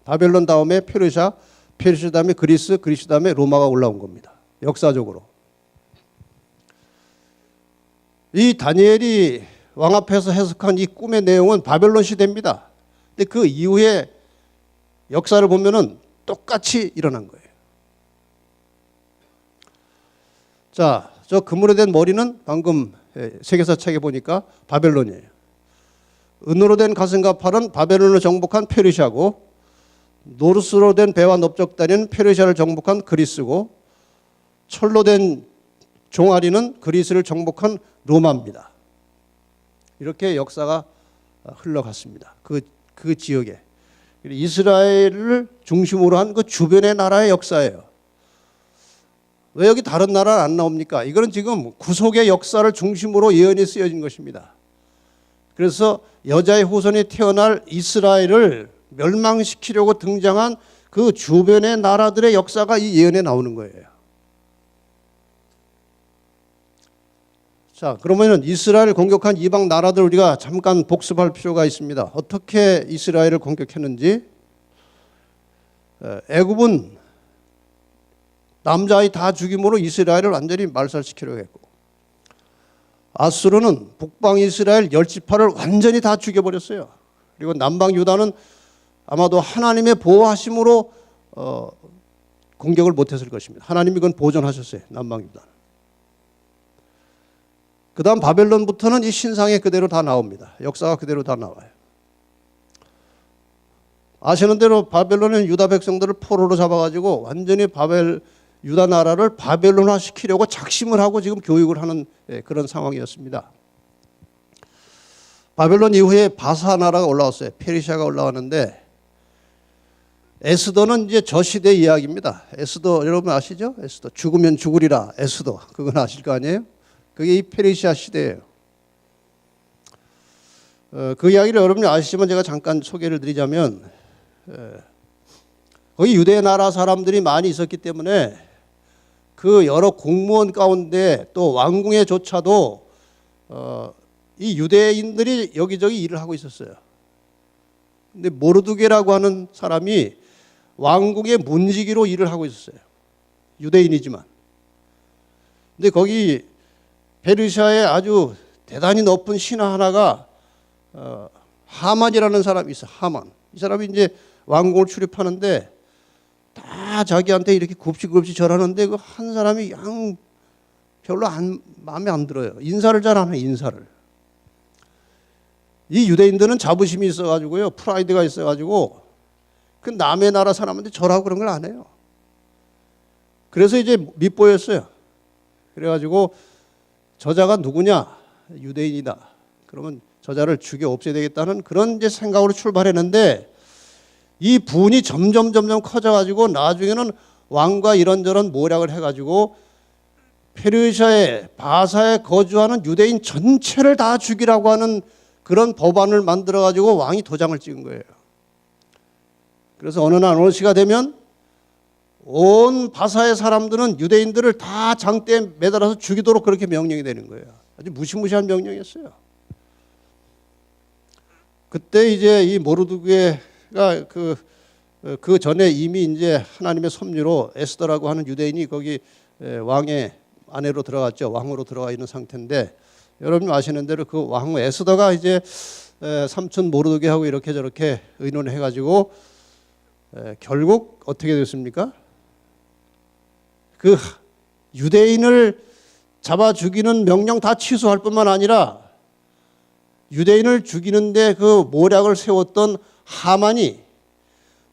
바벨론 다음에 페르시아 다음에 그리스 다음에 로마가 올라온 겁니다. 역사적으로. 이 다니엘이 왕 앞에서 해석한 이 꿈의 내용은 바벨론 시대입니다. 근데 그 이후에 역사를 보면은 똑같이 일어난 거예요. 자, 저 금으로 된 머리는 방금 세계사 책에 보니까 바벨론이에요. 은으로 된 가슴과 팔은 바벨론을 정복한 페르시아고, 노르스로 된 배와 넓적다리는 페르시아를 정복한 그리스고, 철로 된 종아리는 그리스를 정복한 로마입니다. 이렇게 역사가 흘러갔습니다. 그 지역에. 이스라엘을 중심으로 한 그 주변의 나라의 역사예요. 왜 여기 다른 나라는 안 나옵니까? 이거는 지금 구속의 역사를 중심으로 예언이 쓰여진 것입니다. 그래서 여자의 후손이 태어날 이스라엘을 멸망시키려고 등장한 그 주변의 나라들의 역사가 이 예언에 나오는 거예요. 자, 그러면은 이스라엘을 공격한 이방 나라들 우리가 잠깐 복습할 필요가 있습니다. 어떻게 이스라엘을 공격했는지. 애굽은 남자아이 다 죽임으로 이스라엘을 완전히 말살시키려고 했고, 아수르는 북방 이스라엘 10지파를 완전히 다 죽여버렸어요. 그리고 남방 유다는 아마도 하나님의 보호하심으로 공격을 못했을 것입니다. 하나님이 그건 보존하셨어요. 남방 유다는. 그 다음 바벨론부터는 이 신상에 그대로 다 나옵니다. 역사가 그대로 다 나와요. 아시는 대로 바벨론은 유다 백성들을 포로로 잡아가지고 완전히 유다 나라를 바벨론화 시키려고 작심을 하고 지금 교육을 하는 그런 상황이었습니다. 바벨론 이후에 바사 나라가 올라왔어요. 페르시아가 올라왔는데, 에스더는 이제 저 시대 이야기입니다. 에스더 여러분 아시죠? 에스더 죽으면 죽으리라. 에스더 그건 아실 거 아니에요? 그게 이 페르시아 시대예요. 그 이야기를 여러분이 아시지만 제가 잠깐 소개를 드리자면, 거기 유대 나라 사람들이 많이 있었기 때문에 그 여러 공무원 가운데 또 왕궁에조차도 이 유대인들이 여기저기 일을 하고 있었어요. 근데 모르드게라고 하는 사람이 왕궁의 문지기로 일을 하고 있었어요. 유대인이지만. 근데 거기 페르시아에 아주 대단히 높은 신하 하나가 하만이라는 사람이 있어요. 하만. 이 사람이 이제 왕궁을 출입하는데 다 자기한테 이렇게 굽시굽시 절하는데 그 한 사람이 양 별로 마음에 안 들어요. 인사를 잘 안 해요. 인사를. 이 유대인들은 자부심이 있어가지고요. 프라이드가 있어가지고 그 남의 나라 사람한테 절하고 그런 걸 안 해요. 그래서 이제 밉보였어요. 그래가지고 저자가 누구냐? 유대인이다. 그러면 저자를 죽여 없애야 되겠다는 그런 이제 생각으로 출발했는데, 이 분이 점점 커져가지고 나중에는 왕과 이런저런 모략을 해가지고 페르시아의 바사에 거주하는 유대인 전체를 다 죽이라고 하는 그런 법안을 만들어가지고 왕이 도장을 찍은 거예요. 그래서 어느 날 어느 시가 되면 온 바사의 사람들은 유대인들을 다 장대에 매달아서 죽이도록 그렇게 명령이 되는 거예요. 아주 무시무시한 명령이었어요. 그때 이제 이 모르드게가 그 전에 이미 이제 하나님의 섭리로 에스더라고 하는 유대인이 거기 왕의 아내로 들어갔죠. 왕으로 들어가 있는 상태인데, 여러분 아시는 대로 그 왕 에스더가 이제 삼촌 모르드게하고 이렇게 저렇게 의논을 해가지고 결국 어떻게 됐습니까? 그 유대인을 잡아 죽이는 명령 다 취소할 뿐만 아니라 유대인을 죽이는데 그 모략을 세웠던 하만이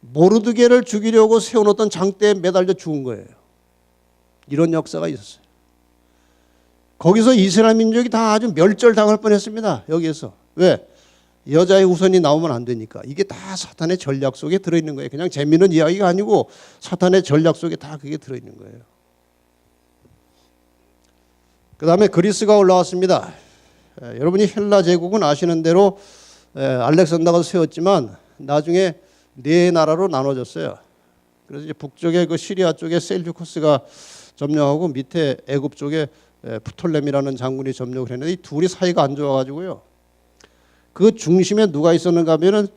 모르드게를 죽이려고 세워놓던 장대에 매달려 죽은 거예요. 이런 역사가 있었어요. 거기서 이스라엘 민족이 다 아주 멸절당할 뻔했습니다. 여기에서. 왜? 여자의 후손이 나오면 안 되니까. 이게 다 사탄의 전략 속에 들어있는 거예요. 그냥 재미있는 이야기가 아니고 사탄의 전략 속에 다 그게 들어있는 거예요. 그 다음에 그리스가 올라왔습니다. 여러분이 헬라 제국은 아시는 대로 알렉산더가 세웠지만 나중에 네 나라로 나눠졌어요. 그래서 이제 북쪽에 그 시리아 쪽에 셀주쿠스가 점령하고 밑에 애굽 쪽에 프톨레미라는 장군이 점령을 했는데, 이 둘이 사이가 안 좋아가지고요. 그 중심에 누가 있었는가 하면은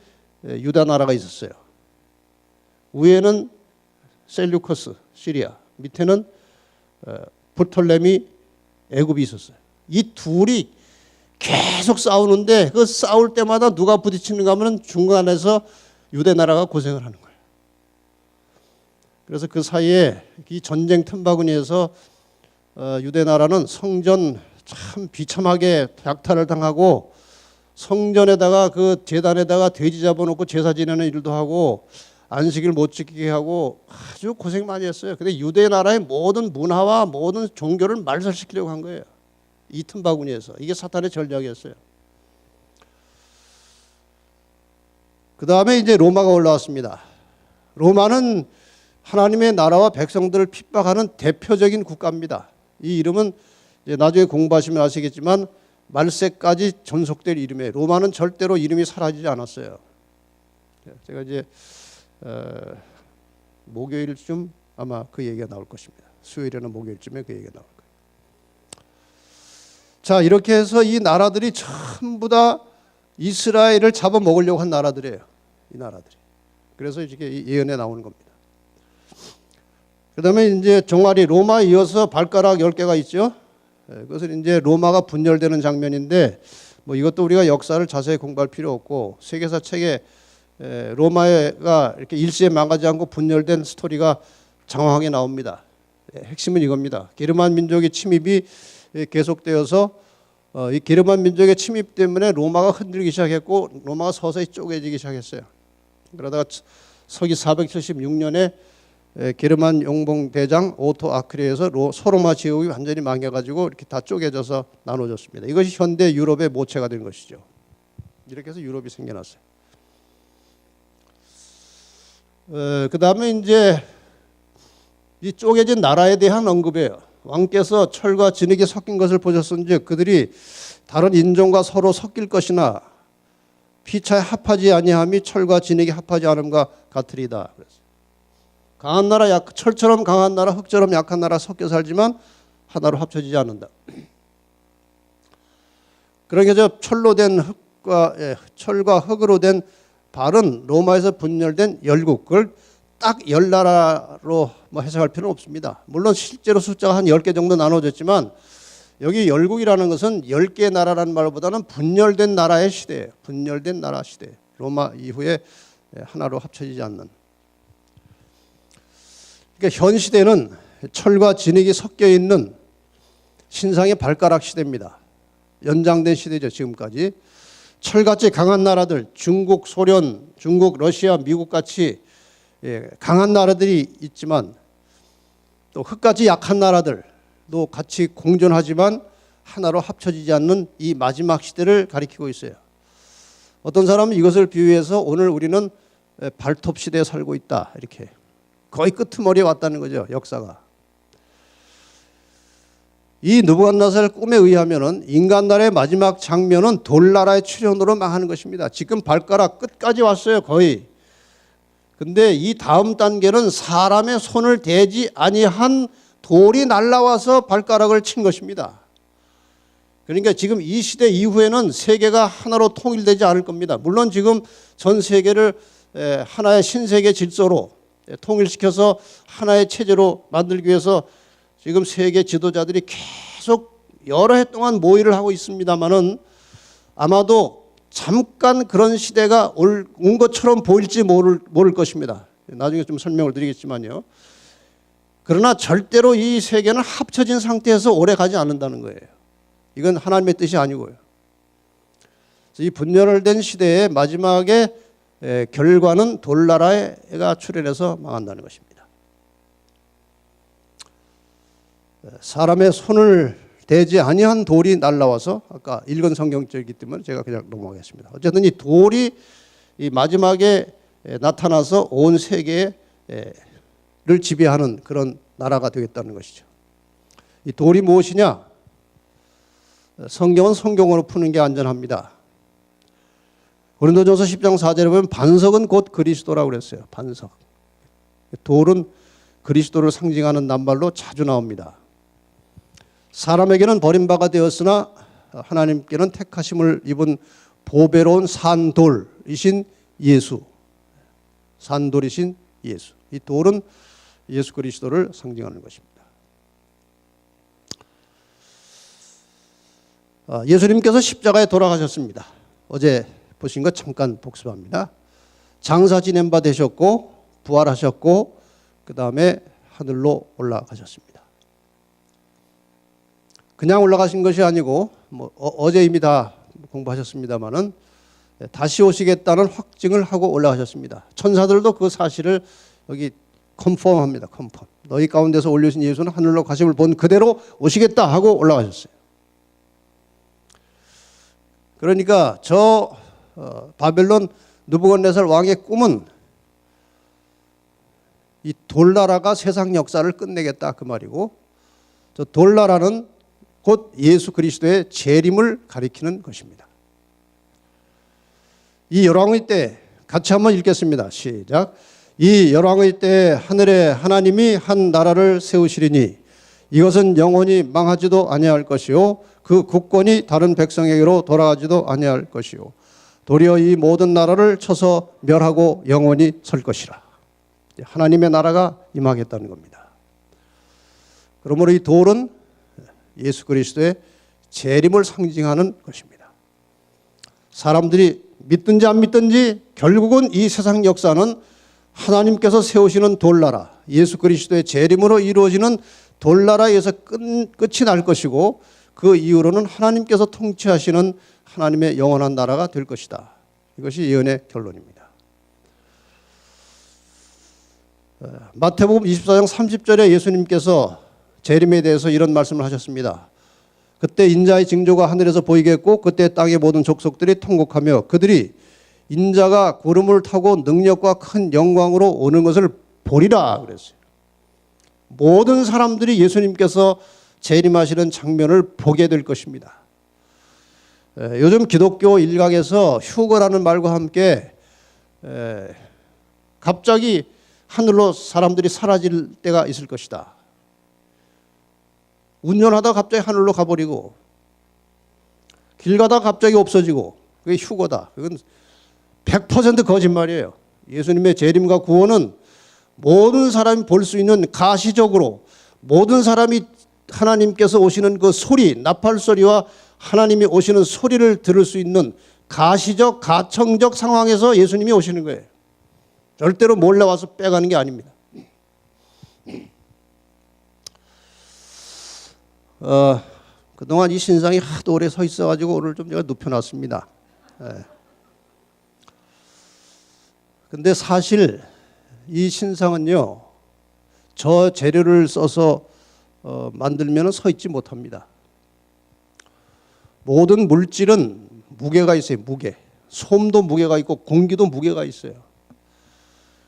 유다 나라가 있었어요. 위에는 셀주쿠스 시리아, 밑에는 프톨레미 애굽이 있었어요. 이 둘이 계속 싸우는데 그 싸울 때마다 누가 부딪히는가 하면 중간에서 유대 나라가 고생을 하는 거예요. 그래서 그 사이에 이 전쟁 틈바구니에서 유대 나라는 성전 참 비참하게 약탈을 당하고, 성전에다가 그 제단에다가 돼지 잡아놓고 제사 지내는 일도 하고 안식일 못 지키게 하고 아주 고생 많이 했어요. 근데 유대 나라의 모든 문화와 모든 종교를 말살시키려고 한 거예요. 이 틈바구니에서. 이게 사탄의 전략이었어요. 그 다음에 이제 로마가 올라왔습니다. 로마는 하나님의 나라와 백성들을 핍박하는 대표적인 국가입니다. 이 이름은 이제 나중에 공부하시면 아시겠지만 말세까지 전속될 이름이에요. 로마는 절대로 이름이 사라지지 않았어요. 제가 이제 목요일쯤 아마 그 얘기가 나올 것입니다. 수요일이나 목요일쯤에 그 얘기가 나올 거예요. 자, 이렇게 해서 이 나라들이 전부 다 이스라엘을 잡아먹으려고 한 나라들이에요. 이 나라들이. 그래서 이렇게 예언에 나오는 겁니다. 그 다음에 이제 종아리 로마에 이어서 발가락 10개가 있죠. 그것은 이제 로마가 분열되는 장면인데 뭐 이것도 우리가 역사를 자세히 공부할 필요 없고 세계사 책에 로마가 이렇게 일시에 망하지 않고 분열된 스토리가 장황하게 나옵니다. 핵심은 이겁니다. 게르만 민족의 침입이 계속되어서 이 게르만 민족의 침입 때문에 로마가 흔들기 시작했고 로마가 서서히 쪼개지기 시작했어요. 그러다가 서기 476년에 게르만 용봉 대장 오토 아크리에서 소로마 제국이 완전히 망해가지고 이렇게 다 쪼개져서 나눠졌습니다. 이것이 현대 유럽의 모체가 된 것이죠. 이렇게 해서 유럽이 생겨났어요. 그 다음에 이제 이 쪼개진 나라에 대한 언급이에요. 왕께서 철과 진흙이 섞인 것을 보셨은즉 그들이 다른 인종과 서로 섞일 것이나 피차에 합하지 아니함이 철과 진흙이 합하지 않음과 같으리다. 강한 나라, 철처럼 강한 나라, 흙처럼 약한 나라 섞여 살지만 하나로 합쳐지지 않는다. 그러니까 저 철과 흙으로 된 발은 로마에서 분열된 열국, 그걸 딱 10나라로 뭐 해석할 필요는 없습니다. 물론 실제로 숫자가 한 10개 정도 나눠졌지만 여기 열국이라는 것은 10개 나라라는 말보다는 분열된 나라의 시대예요. 분열된 나라 시대. 로마 이후에 하나로 합쳐지지 않는. 그러니까 현 시대는 철과 진흙이 섞여 있는 신상의 발가락 시대입니다. 연장된 시대죠, 지금까지. 철같이 강한 나라들, 중국, 소련, 중국, 러시아, 미국같이 강한 나라들이 있지만 또 흙같이 약한 나라들도 같이 공존하지만 하나로 합쳐지지 않는 이 마지막 시대를 가리키고 있어요. 어떤 사람은 이것을 비유해서 오늘 우리는 발톱 시대에 살고 있다, 이렇게 거의 끄트머리에 왔다는 거죠, 역사가. 이 느부갓네살 꿈에 의하면은 인간 나라의 마지막 장면은 돌나라의 출현으로 망하는 것입니다. 지금 발가락 끝까지 왔어요, 거의. 근데 이 다음 단계는 사람의 손을 대지 아니한 돌이 날라와서 발가락을 친 것입니다. 그러니까 지금 이 시대 이후에는 세계가 하나로 통일되지 않을 겁니다. 물론 지금 전 세계를 하나의 신세계 질서로 통일시켜서 하나의 체제로 만들기 위해서 지금 세계 지도자들이 계속 여러 해 동안 모의를 하고 있습니다만은 아마도 잠깐 그런 시대가 온 것처럼 보일지 모를 것입니다. 나중에 좀 설명을 드리겠지만요. 그러나 절대로 이 세계는 합쳐진 상태에서 오래 가지 않는다는 거예요. 이건 하나님의 뜻이 아니고요. 이 분열된 시대의 마지막에 결과는 돌나라가 출현해서 망한다는 것입니다. 사람의 손을 대지 아니한 돌이 날라와서, 아까 읽은 성경적이기 때문에 제가 그냥 넘어가겠습니다. 어쨌든 이 돌이 이 마지막에 나타나서 온 세계를 지배하는 그런 나라가 되겠다는 것이죠. 이 돌이 무엇이냐? 성경은 성경으로 푸는 게 안전합니다. 고린도전서 10장 4절에 보면 반석은 곧 그리스도라고 그랬어요. 반석. 돌은 그리스도를 상징하는 낱말로 자주 나옵니다. 사람에게는 버림받아 되었으나 하나님께는 택하심을 입은 보배로운 산돌이신 예수. 산돌이신 예수. 이 돌은 예수 그리스도를 상징하는 것입니다. 예수님께서 십자가에 돌아가셨습니다. 어제 보신 것 잠깐 복습합니다. 장사 지낸 바 되셨고 부활하셨고 그 다음에 하늘로 올라가셨습니다. 그냥 올라가신 것이 아니고 어제 이미 다 공부하셨습니다마는 다시 오시겠다는 확증을 하고 올라가셨습니다. 천사들도 그 사실을 여기 컨펌합니다. 컨펌. 너희 가운데서 올리신 예수는 하늘로 가심을 본 그대로 오시겠다 하고 올라가셨어요. 그러니까 저 바벨론 느부갓네살 왕의 꿈은 이 돌나라가 세상 역사를 끝내겠다 그 말이고, 저 돌나라는 곧 예수 그리스도의 재림을 가리키는 것입니다. 이 열왕의 때 같이 한번 읽겠습니다. 시작. 이 열왕의 때 하늘에 하나님이 한 나라를 세우시리니 이것은 영원히 망하지도 아니할 것이요 그 국권이 다른 백성에게로 돌아가지도 아니할 것이요 도리어 이 모든 나라를 쳐서 멸하고 영원히 설 것이라. 하나님의 나라가 임하겠다는 겁니다. 그러므로 이 돌은 예수 그리스도의 재림을 상징하는 것입니다. 사람들이 믿든지 안 믿든지 결국은 이 세상 역사는 하나님께서 세우시는 돌나라, 예수 그리스도의 재림으로 이루어지는 돌나라에서 끝이 날 것이고, 그 이후로는 하나님께서 통치하시는 하나님의 영원한 나라가 될 것이다. 이것이 예언의 결론입니다. 마태복음 24장 30절에 예수님께서 재림에 대해서 이런 말씀을 하셨습니다. 그때 인자의 징조가 하늘에서 보이겠고 그때 땅의 모든 족속들이 통곡하며 그들이 인자가 구름을 타고 능력과 큰 영광으로 오는 것을 보리라 그랬어요. 모든 사람들이 예수님께서 재림하시는 장면을 보게 될 것입니다. 요즘 기독교 일각에서 휴거라는 말과 함께 갑자기 하늘로 사람들이 사라질 때가 있을 것이다. 운전하다 갑자기 하늘로 가버리고 길 가다 갑자기 없어지고 그게 휴거다. 그건 100% 거짓말이에요. 예수님의 재림과 구원은 모든 사람이 볼 수 있는 가시적으로 모든 사람이 하나님께서 오시는 그 소리, 나팔 소리와 하나님이 오시는 소리를 들을 수 있는 가시적, 가청적 상황에서 예수님이 오시는 거예요. 절대로 몰래 와서 빼가는 게 아닙니다. 그동안 이 신상이 하도 오래 서 있어가지고 오늘 좀 제가 눕혀놨습니다. 근데 사실 이 신상은요, 저 재료를 써서 만들면 서 있지 못합니다. 모든 물질은 무게가 있어요. 무게. 솜도 무게가 있고 공기도 무게가 있어요.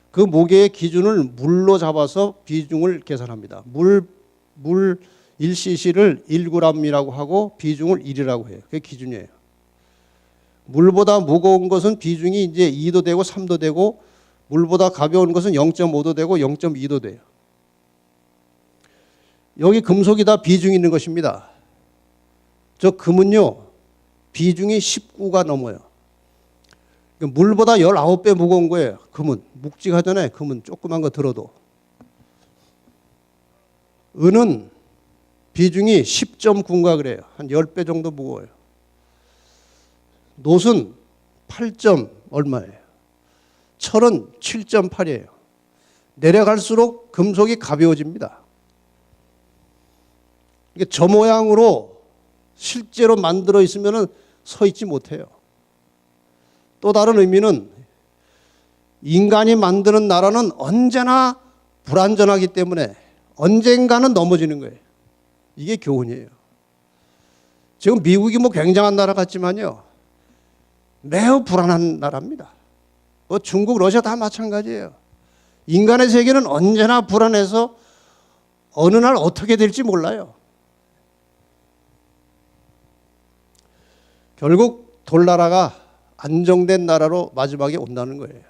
그 무게의 기준을 물로 잡아서 비중을 계산합니다. 물 1cc를 1g이라고 하고 비중을 1이라고 해요. 그게 기준이에요. 물보다 무거운 것은 비중이 이제 2도 되고 3도 되고, 물보다 가벼운 것은 0.5도 되고 0.2도 돼요. 여기 금속이 다 비중이 있는 것입니다. 저 금은요, 비중이 19가 넘어요. 물보다 19배 무거운 거예요. 금은 묵직하잖아요. 금은 조그만 거 들어도. 은은 비중이 10.9인가 그래요. 한 10배 정도 무거워요. 놋은 8점 얼마예요. 철은 7.8이에요. 내려갈수록 금속이 가벼워집니다. 이게 저 모양으로 실제로 만들어 있으면 서 있지 못해요. 또 다른 의미는 인간이 만드는 나라는 언제나 불안전하기 때문에 언젠가는 넘어지는 거예요. 이게 교훈이에요. 지금 미국이 뭐 굉장한 나라 같지만요, 매우 불안한 나라입니다. 뭐 중국, 러시아 다 마찬가지예요. 인간의 세계는 언제나 불안해서 어느 날 어떻게 될지 몰라요. 결국 돌나라가 안정된 나라로 마지막에 온다는 거예요.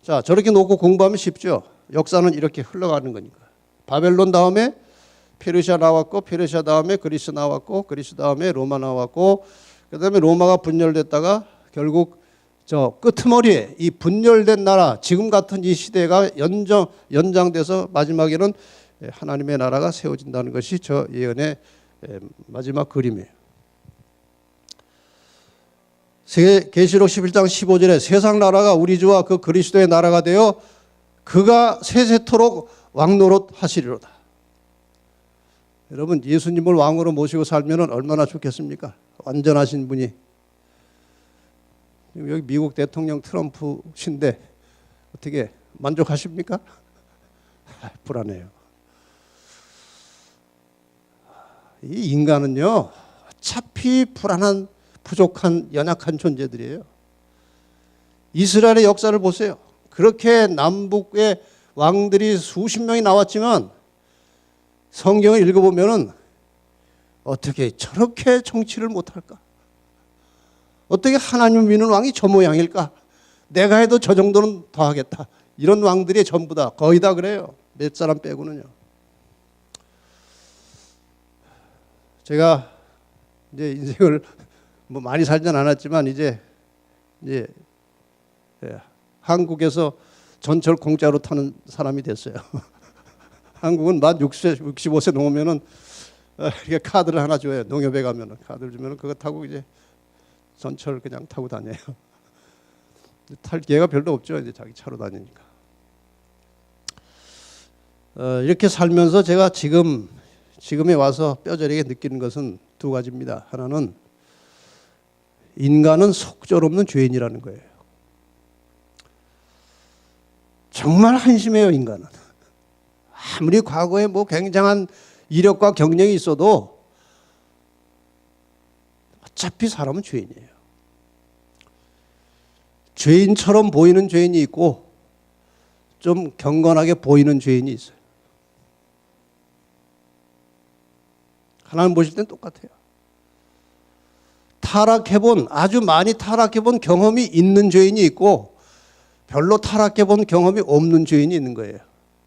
자, 저렇게 놓고 공부하면 쉽죠. 역사는 이렇게 흘러가는 거니까. 바벨론 다음에 페르시아 나왔고, 페르시아 다음에 그리스 나왔고, 그리스 다음에 로마 나왔고, 그 다음에 로마가 분열됐다가 결국 저 끄트머리에 이 분열된 나라, 지금 같은 이 시대가 연장돼서 마지막에는 하나님의 나라가 세워진다는 것이 저 예언의 마지막 그림이에요. 계시록 11장 15절에 세상 나라가 우리 주와 그 그리스도의 나라가 되어 그가 세세토록 왕노릇 하시리로다. 여러분, 예수님을 왕으로 모시고 살면 얼마나 좋겠습니까? 완전하신 분이. 여기 미국 대통령 트럼프신데 어떻게 만족하십니까? 불안해요. 이 인간은요, 어차피 불안한, 부족한, 연약한 존재들이에요. 이스라엘의 역사를 보세요. 그렇게 남북의 왕들이 수십 명이 나왔지만 성경을 읽어보면은 어떻게 저렇게 정치를 못할까? 어떻게 하나님을 믿는 왕이 저 모양일까? 내가 해도 저 정도는 더 하겠다. 이런 왕들이 전부 다 거의 다 그래요. 몇 사람 빼고는요. 제가 이제 인생을 뭐 많이 살진 않았지만 이제 한국에서 전철 공짜로 타는 사람이 됐어요. 한국은 만 65세 넘으면은 이렇게 카드를 하나 줘요. 농협에 가면은 카드를 주면은 그거 타고 이제 전철 그냥 타고 다녀요. 탈 기회가 별로 없죠. 이제 자기 차로 다니니까. 이렇게 살면서 제가 지금에 와서 뼈저리게 느끼는 것은 두 가지입니다. 하나는 인간은 속절없는 죄인이라는 거예요. 정말 한심해요, 인간은. 아무리 과거에 뭐 굉장한 이력과 경력이 있어도 어차피 사람은 죄인이에요. 죄인처럼 보이는 죄인이 있고 좀 경건하게 보이는 죄인이 있어요. 하나님 보실 땐 똑같아요. 아주 많이 타락해본 경험이 있는 죄인이 있고 별로 타락해본 경험이 없는 죄인이 있는 거예요.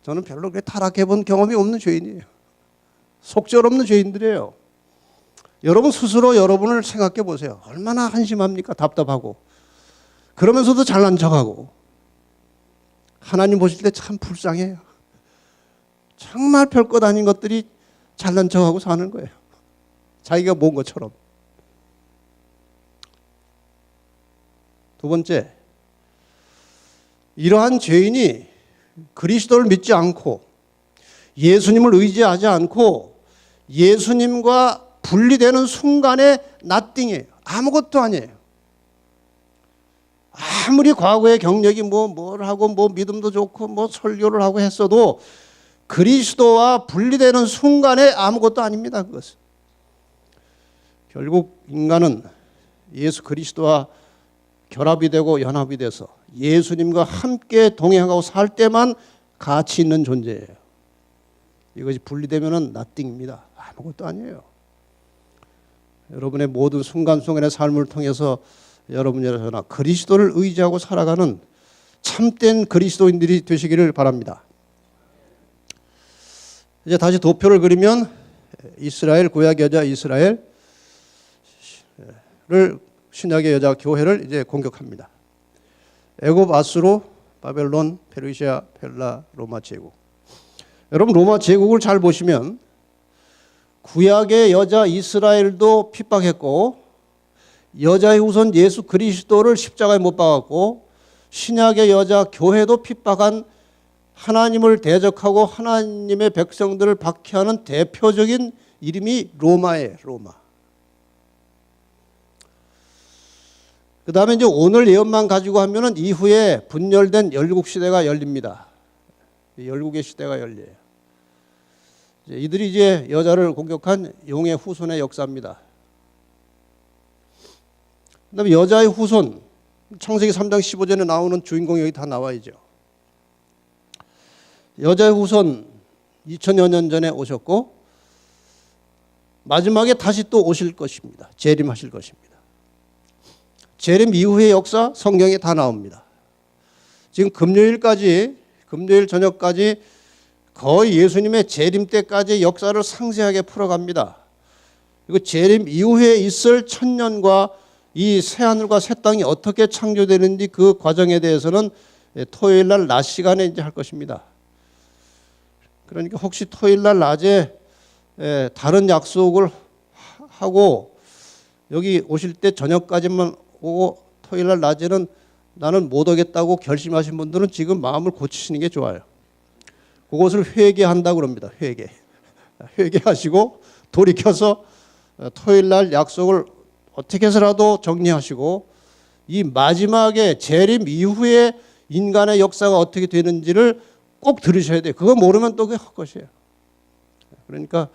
저는 별로 그렇게 타락해본 경험이 없는 죄인이에요. 속절없는 죄인들이에요. 여러분 스스로 여러분을 생각해 보세요. 얼마나 한심합니까? 답답하고. 그러면서도 잘난 척하고. 하나님 보실 때 참 불쌍해요. 정말 별것 아닌 것들이 잘난 척하고 사는 거예요. 자기가 모은 것처럼. 두 번째, 이러한 죄인이 그리스도를 믿지 않고 예수님을 의지하지 않고 예수님과 분리되는 순간에 nothing이에요. 아무것도 아니에요. 아무리 과거의 경력이 뭘 하고 믿음도 좋고 설교를 하고 했어도 그리스도와 분리되는 순간에 아무것도 아닙니다. 그것은. 결국 인간은 예수 그리스도와 결합이 되고 연합이 돼서 예수님과 함께 동행하고 살 때만 가치 있는 존재예요. 이것이 분리되면은 nothing입니다. 아무것도 아니에요. 여러분의 모든 순간순간의 삶을 통해서 여러분이나 저나 그리스도를 의지하고 살아가는 참된 그리스도인들이 되시기를 바랍니다. 이제 다시 도표를 그리면 이스라엘, 구약 여자 이스라엘을 신약의 여자 교회를 이제 공격합니다. 애굽, 아수르, 바벨론, 페르시아, 펠라, 로마 제국. 여러분 로마 제국을 잘 보시면 구약의 여자 이스라엘도 핍박했고 여자의 후손 예수 그리스도를 십자가에 못 박았고 신약의 여자 교회도 핍박한 하나님을 대적하고 하나님의 백성들을 박해하는 대표적인 이름이 로마예요. 로마. 그 다음에 이제 오늘 예언만 가지고 하면은 이후에 분열된 열국 시대가 열립니다. 열국의 시대가 열려요. 이들이 이제 여자를 공격한 용의 후손의 역사입니다. 그 다음에 여자의 후손, 창세기 3장 15절에 나오는 주인공이 여기 다 나와있죠. 여자의 후손 2000여 년 전에 오셨고 마지막에 다시 또 오실 것입니다. 재림하실 것입니다. 재림 이후의 역사 성경에 다 나옵니다. 지금 금요일 저녁까지 거의 예수님의 재림 때까지 역사를 상세하게 풀어갑니다. 그리고 재림 이후에 있을 천년과 이 새하늘과 새 땅이 어떻게 창조되는지 그 과정에 대해서는 토요일 날 낮 시간에 이제 할 것입니다. 그러니까 혹시 토요일 날 낮에 다른 약속을 하고 여기 오실 때 저녁까지만 오고 토요일 날 낮에는 나는 못 오겠다고 결심하신 분들은 지금 마음을 고치시는 게 좋아요. 그것을 회개한다고 그럽니다. 회개하시고 돌이켜서 토요일 날 약속을 어떻게 해서라도 정리하시고 이 마지막에 재림 이후에 인간의 역사가 어떻게 되는지를 꼭 들으셔야 돼요. 그거 모르면 또 그게 헛것이에요. 그러니까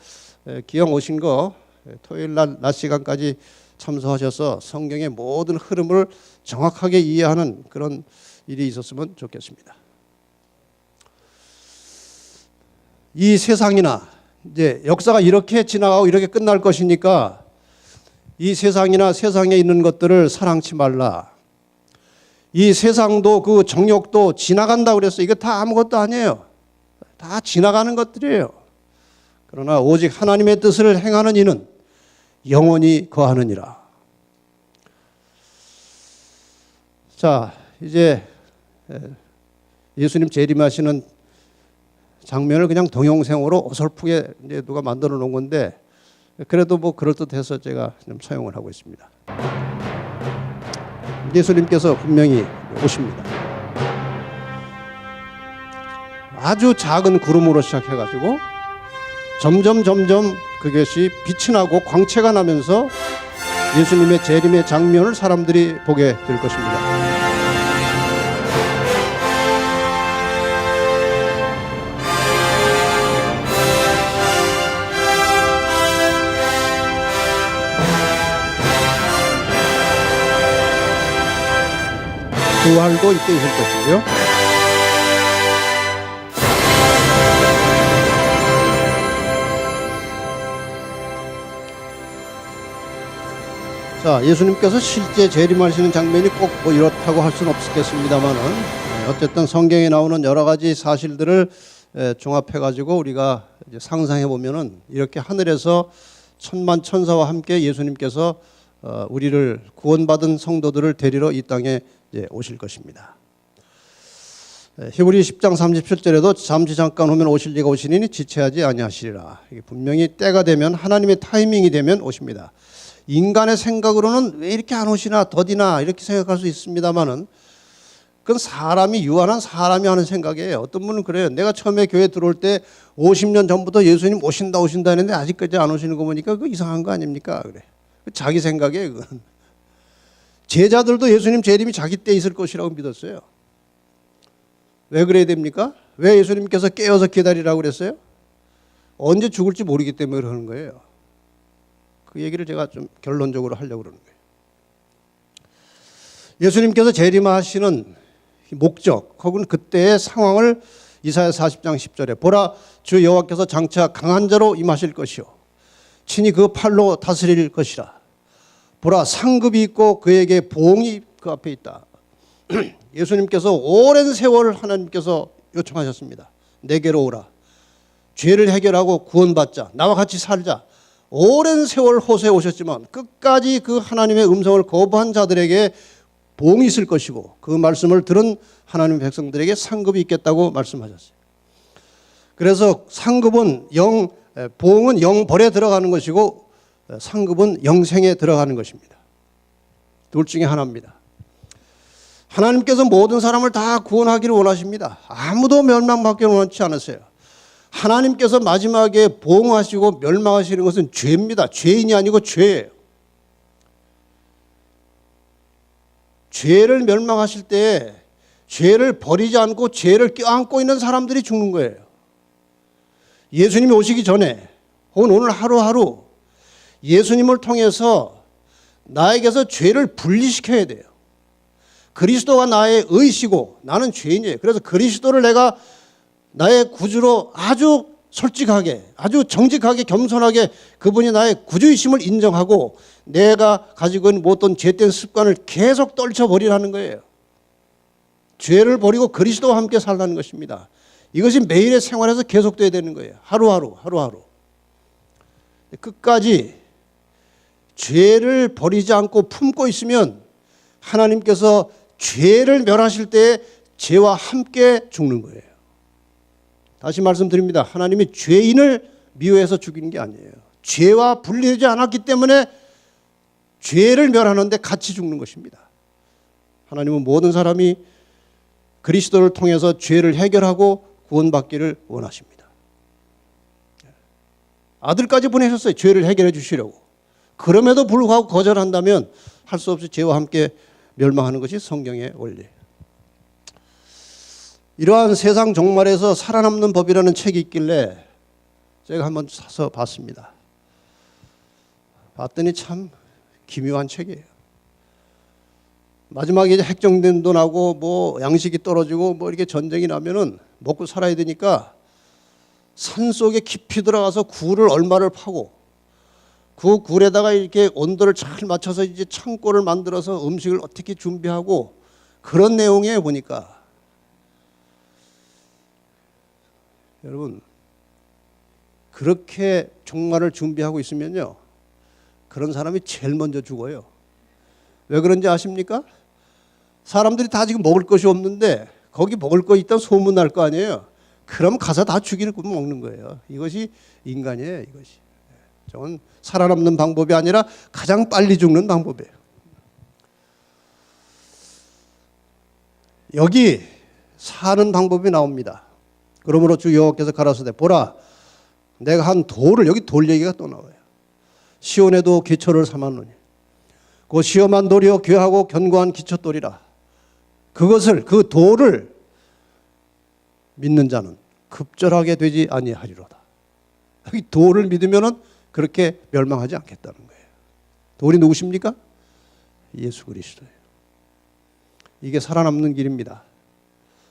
기왕 오신 거 토요일 날 낮 시간까지 참석하셔서 성경의 모든 흐름을 정확하게 이해하는 그런 일이 있었으면 좋겠습니다. 이 세상이나 이제 역사가 이렇게 지나가고 이렇게 끝날 것이니까 이 세상이나 세상에 있는 것들을 사랑치 말라. 이 세상도 그 정욕도 지나간다고 그랬어요. 이거 다 아무것도 아니에요. 다 지나가는 것들이에요. 그러나 오직 하나님의 뜻을 행하는 이는 영원히 거하느니라. 자, 이제 예수님 재림하시는 장면을 그냥 동영상으로 어설프게 이제 누가 만들어 놓은 건데 그래도 뭐 그럴듯해서 제가 좀 사용을 하고 있습니다. 예수님께서 분명히 오십니다. 아주 작은 구름으로 시작해가지고 점점 그것이 빛이 나고 광채가 나면서 예수님의 재림의 장면을 사람들이 보게 될 것입니다. 부활도 이때 있을 것이고요. 자, 예수님께서 실제 재림하시는 장면이 꼭 뭐 이렇다고 할 수는 없겠습니다만은 어쨌든 성경에 나오는 여러 가지 사실들을 종합해 가지고 우리가 이제 상상해 보면은 이렇게 하늘에서 천만 천사와 함께 예수님께서 우리를 구원받은 성도들을 데리러 이 땅에 오실 것입니다. 히브리 10장 37절에도 잠깐 후면 오실 리가 오시니 지체하지 아니하시리라. 분명히 때가 되면 하나님의 타이밍이 되면 오십니다. 인간의 생각으로는 왜 이렇게 안 오시나 더디나 이렇게 생각할 수 있습니다만은 그건 사람이 유한한 사람이 하는 생각이에요. 어떤 분은 그래요. 내가 처음에 교회 들어올 때 50년 전부터 예수님 오신다 했는데 아직까지 안 오시는 거 보니까 그거 이상한 거 아닙니까? 그래. 자기 생각이에요. 그건. 제자들도 예수님 재림이 자기 때 있을 것이라고 믿었어요. 왜 그래야 됩니까? 왜 예수님께서 깨어서 기다리라고 그랬어요? 언제 죽을지 모르기 때문에 그러는 거예요. 그 얘기를 제가 좀 결론적으로 하려고 그러는 거예요. 예수님께서 재림하시는 목적 혹은 그때의 상황을 이사야 40장 10절에 보라 주 여호와께서 장차 강한 자로 임하실 것이요 친히 그 팔로 다스릴 것이라. 보라 상급이 있고 그에게 보응이 그 앞에 있다. 예수님께서 오랜 세월 하나님께서 요청하셨습니다. 내게로 오라. 죄를 해결하고 구원받자. 나와 같이 살자. 오랜 세월 호소해 오셨지만 끝까지 그 하나님의 음성을 거부한 자들에게 보응이 있을 것이고 그 말씀을 들은 하나님의 백성들에게 상급이 있겠다고 말씀하셨어요. 그래서 상급은 보응은 영벌에 들어가는 것이고 상급은 영생에 들어가는 것입니다. 둘 중에 하나입니다. 하나님께서 모든 사람을 다 구원하기를 원하십니다. 아무도 멸망받기를 원하지 않으세요. 하나님께서 마지막에 보응하시고 멸망하시는 것은 죄입니다. 죄인이 아니고 죄예요. 죄를 멸망하실 때 죄를 버리지 않고 죄를 껴안고 있는 사람들이 죽는 거예요. 예수님이 오시기 전에 혹은 오늘 하루하루 예수님을 통해서 나에게서 죄를 분리시켜야 돼요. 그리스도가 나의 의시고 나는 죄인이에요. 그래서 그리스도를 내가 나의 구주로 아주 솔직하게 아주 정직하게 겸손하게 그분이 나의 구주이심을 인정하고 내가 가지고 있는 어떤 죄된 습관을 계속 떨쳐버리라는 거예요. 죄를 버리고 그리스도와 함께 살라는 것입니다. 이것이 매일의 생활에서 계속돼야 되는 거예요. 하루하루. 끝까지 죄를 버리지 않고 품고 있으면 하나님께서 죄를 멸하실 때 죄와 함께 죽는 거예요. 다시 말씀드립니다. 하나님이 죄인을 미워해서 죽이는 게 아니에요. 죄와 분리되지 않았기 때문에 죄를 멸하는데 같이 죽는 것입니다. 하나님은 모든 사람이 그리스도를 통해서 죄를 해결하고 구원받기를 원하십니다. 아들까지 보내셨어요. 죄를 해결해 주시려고. 그럼에도 불구하고 거절한다면 할 수 없이 죄와 함께 멸망하는 것이 성경의 원리예요. 이러한 세상 종말에서 살아남는 법이라는 책이 있길래 제가 한번 사서 봤습니다. 봤더니 참 기묘한 책이에요. 마지막에 이제 핵정전도 나고 뭐 양식이 떨어지고 뭐 이렇게 전쟁이 나면은 먹고 살아야 되니까 산 속에 깊이 들어가서 굴을 얼마를 파고 그 굴에다가 이렇게 온도를 잘 맞춰서 이제 창고를 만들어서 음식을 어떻게 준비하고 그런 내용이에요 보니까. 여러분 그렇게 종말을 준비하고 있으면요 그런 사람이 제일 먼저 죽어요. 왜 그런지 아십니까? 사람들이 다 지금 먹을 것이 없는데 거기 먹을 거 있다면 소문날 거 아니에요. 그럼 가서 다 죽이고 먹는 거예요. 이것이 인간이에요. 이것이. 저건 살아남는 방법이 아니라 가장 빨리 죽는 방법이에요. 여기 사는 방법이 나옵니다. 그러므로 주 여호와께서 가라사대 보라 내가 한 돌을, 여기 돌 얘기가 또 나와요. 시온에도 기초를 삼았노니 그 시험한 돌이요 귀하고 견고한 기초돌이라. 그것을 그 돌을 믿는 자는 급절하게 되지 아니하리로다. 이 돌을 믿으면은 그렇게 멸망하지 않겠다는 거예요. 돌이 누구십니까? 예수 그리스도예요. 이게 살아남는 길입니다.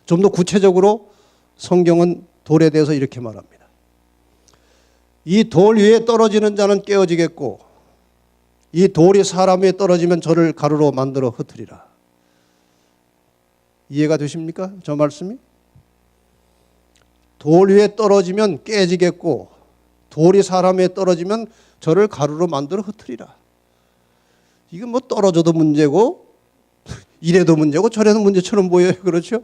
좀 더 구체적으로 성경은 돌에 대해서 이렇게 말합니다. 이 돌 위에 떨어지는 자는 깨어지겠고 이 돌이 사람 위에 떨어지면 저를 가루로 만들어 흩으리라. 이해가 되십니까? 저 말씀이? 돌 위에 떨어지면 깨지겠고 돌이 사람 위에 떨어지면 저를 가루로 만들어 흩으리라. 이건 뭐 떨어져도 문제고 이래도 문제고 저래도 문제처럼 보여요. 그렇죠?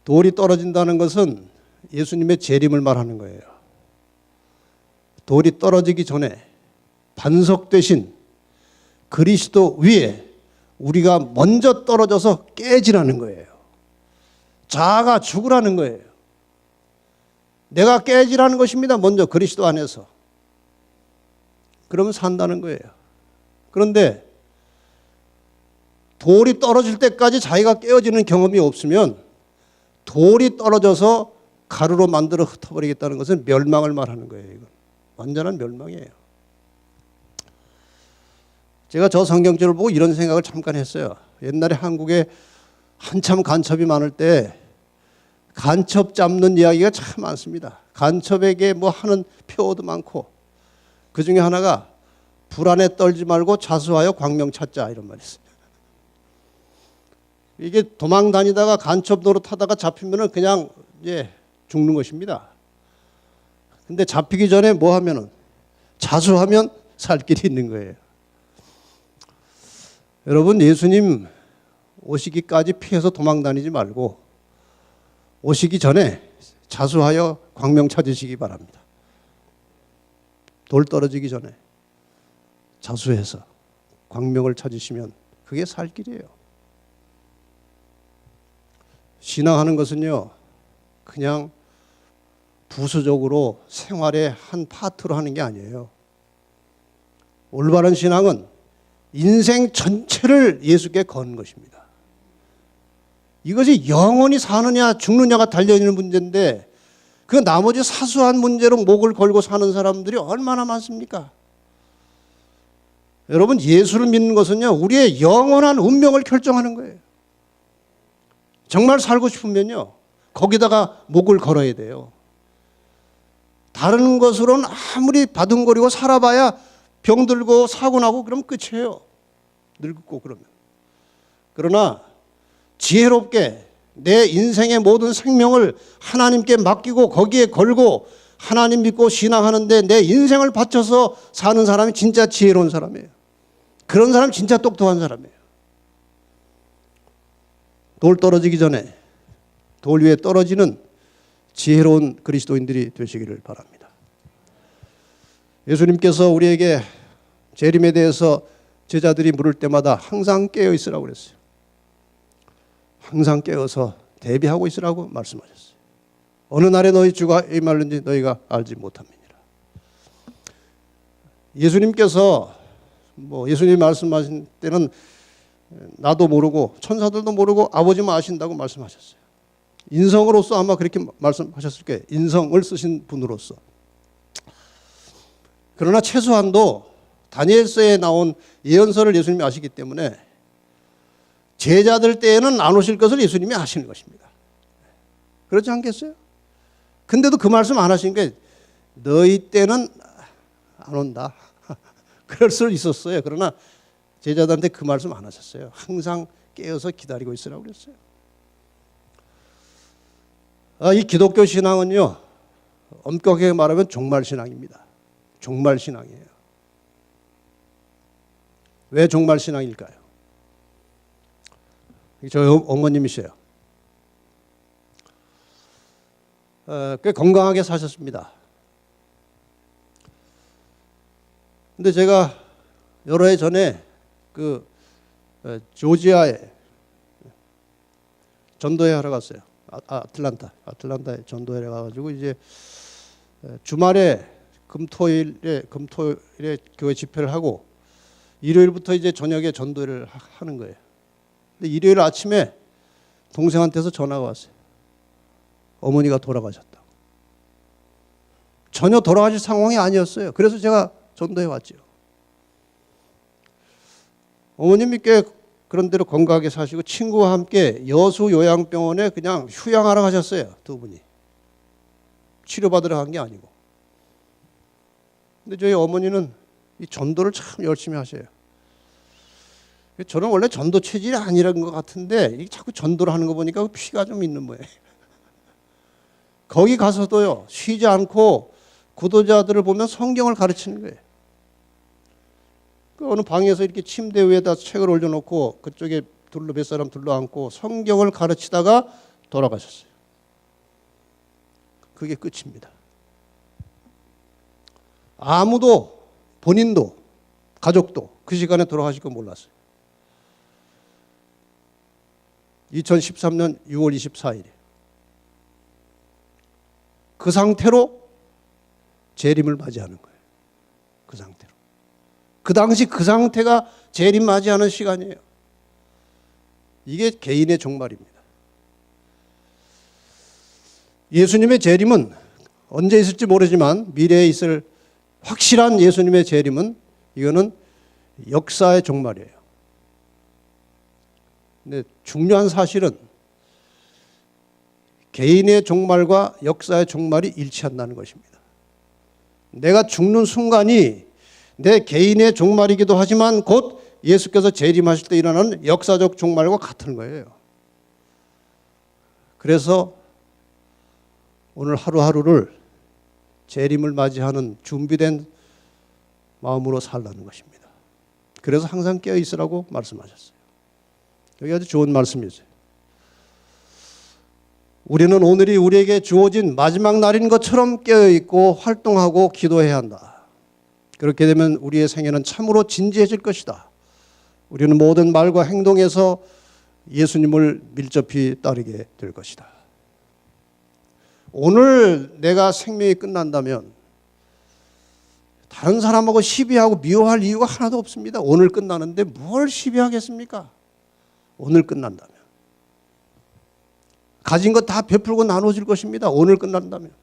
돌이 떨어진다는 것은 예수님의 재림을 말하는 거예요. 돌이 떨어지기 전에 반석 대신 그리스도 위에 우리가 먼저 떨어져서 깨지라는 거예요. 자아가 죽으라는 거예요. 내가 깨지라는 것입니다. 먼저 그리스도 안에서. 그러면 산다는 거예요. 그런데 돌이 떨어질 때까지 자기가 깨어지는 경험이 없으면 돌이 떨어져서 가루로 만들어 흩어버리겠다는 것은 멸망을 말하는 거예요. 이건 완전한 멸망이에요. 제가 저 성경절을 보고 이런 생각을 잠깐 했어요. 옛날에 한국에 한참 간첩이 많을 때 간첩 잡는 이야기가 참 많습니다. 간첩에게 뭐 하는 표어도 많고 그 중에 하나가 불안에 떨지 말고 자수하여 광명 찾자 이런 말이 있어요. 이게 도망 다니다가 간첩 노릇하다가 잡히면은 그냥 이제 죽는 것입니다. 근데 잡히기 전에 뭐 하면은 자수하면 살 길이 있는 거예요. 여러분 예수님 오시기까지 피해서 도망 다니지 말고 오시기 전에 자수하여 광명 찾으시기 바랍니다. 돌 떨어지기 전에 자수해서 광명을 찾으시면 그게 살 길이에요. 신앙하는 것은요 그냥 부수적으로 생활의 한 파트로 하는 게 아니에요. 올바른 신앙은 인생 전체를 예수께 거는 것입니다. 이것이 영원히 사느냐 죽느냐가 달려있는 문제인데 그 나머지 사소한 문제로 목을 걸고 사는 사람들이 얼마나 많습니까? 여러분 예수를 믿는 것은요 우리의 영원한 운명을 결정하는 거예요. 정말 살고 싶으면요 거기다가 목을 걸어야 돼요. 다른 것으로는 아무리 바둥거리고 살아봐야 병들고 사고 나고 그러면 끝이에요. 늙고 그러면. 그러나 지혜롭게 내 인생의 모든 생명을 하나님께 맡기고 거기에 걸고 하나님 믿고 신앙하는데 내 인생을 바쳐서 사는 사람이 진짜 지혜로운 사람이에요. 그런 사람이 진짜 똑똑한 사람이에요. 돌 떨어지기 전에 돌 위에 떨어지는 지혜로운 그리스도인들이 되시기를 바랍니다. 예수님께서 우리에게 재림에 대해서 제자들이 물을 때마다 항상 깨어 있으라고 그랬어요. 항상 깨어서 대비하고 있으라고 말씀하셨어요. 어느 날에 너희 주가 임할는지 너희가 알지 못함이니라. 예수님께서 예수님 말씀하신 때는 나도 모르고 천사들도 모르고 아버지만 아신다고 말씀하셨어요. 인성으로서 아마 그렇게 말씀하셨을 거예요. 인성을 쓰신 분으로서. 그러나 최소한도 다니엘서에 나온 예언서를 예수님이 아시기 때문에 제자들 때에는 안 오실 것을 예수님이 아시는 것입니다. 그렇지 않겠어요? 근데도 그 말씀 안 하시니까 너희 때는 안 온다. 그럴 수 있었어요. 그러나 제자들한테 그 말씀 안 하셨어요. 항상 깨어서 기다리고 있으라고 그랬어요. 이 기독교 신앙은요, 엄격하게 말하면 종말신앙입니다. 종말신앙이에요. 왜 종말신앙일까요? 저희 어머님이세요. 꽤 건강하게 사셨습니다. 근데 제가 여러 해 전에 조지아에 전도회 하러 갔어요. 아틀란타에 전도회 가가지고 이제 주말에 금토일에 교회 집회를 하고 일요일부터 이제 저녁에 전도회를 하는 거예요. 근데 일요일 아침에 동생한테서 전화가 왔어요. 어머니가 돌아가셨다. 전혀 돌아가실 상황이 아니었어요. 그래서 제가 전도해 왔죠. 어머님이 꽤 그런 대로 건강하게 사시고 친구와 함께 여수 요양병원에 그냥 휴양하러 가셨어요. 두 분이. 치료받으러 간 게 아니고. 근데 저희 어머니는 이 전도를 참 열심히 하셔요. 저는 원래 전도 체질이 아니라는 것 같은데 자꾸 전도를 하는 거 보니까 피가 좀 있는 모양이에요. 거기 가서도요, 쉬지 않고 구도자들을 보면 성경을 가르치는 거예요. 어느 방에서 이렇게 침대 위에다 책을 올려놓고 그쪽에 몇 사람 둘러앉고 성경을 가르치다가 돌아가셨어요. 그게 끝입니다. 아무도, 본인도, 가족도 그 시간에 돌아가실 거 몰랐어요. 2013년 6월 24일에 그 상태로 재림을 맞이하는 거예요. 그 상태로. 그 당시 그 상태가 재림 맞이하는 시간이에요. 이게 개인의 종말입니다. 예수님의 재림은 언제 있을지 모르지만 미래에 있을 확실한 예수님의 재림은 이거는 역사의 종말이에요. 근데 중요한 사실은 개인의 종말과 역사의 종말이 일치한다는 것입니다. 내가 죽는 순간이 내 개인의 종말이기도 하지만 곧 예수께서 재림하실 때 일어나는 역사적 종말과 같은 거예요. 그래서 오늘 하루하루를 재림을 맞이하는 준비된 마음으로 살라는 것입니다. 그래서 항상 깨어 있으라고 말씀하셨어요. 여기 아주 좋은 말씀이세요. 우리는 오늘이 우리에게 주어진 마지막 날인 것처럼 깨어있고 활동하고 기도해야 한다. 그렇게 되면 우리의 생애는 참으로 진지해질 것이다. 우리는 모든 말과 행동에서 예수님을 밀접히 따르게 될 것이다. 오늘 내가 생명이 끝난다면 다른 사람하고 시비하고 미워할 이유가 하나도 없습니다. 오늘 끝나는데 뭘 시비하겠습니까? 오늘 끝난다면. 가진 것 다 베풀고 나눠질 것입니다. 오늘 끝난다면.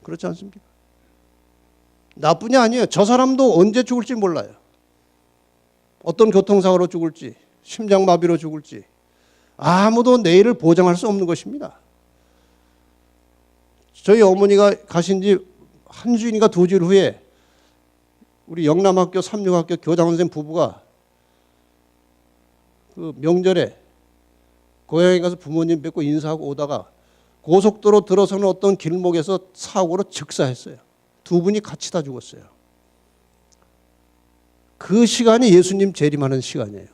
그렇지 않습니까? 나뿐이 아니에요. 저 사람도 언제 죽을지 몰라요. 어떤 교통사고로 죽을지, 심장마비로 죽을지 아무도 내일을 보장할 수 없는 것입니다. 저희 어머니가 가신 지 한 주인가 두 주일 후에 우리 영남학교 36학교 교장선생 부부가 그 명절에 고향에 가서 부모님 뵙고 인사하고 오다가 고속도로 들어서는 어떤 길목에서 사고로 즉사했어요. 두 분이 같이 다 죽었어요. 그 시간이 예수님 재림하는 시간이에요.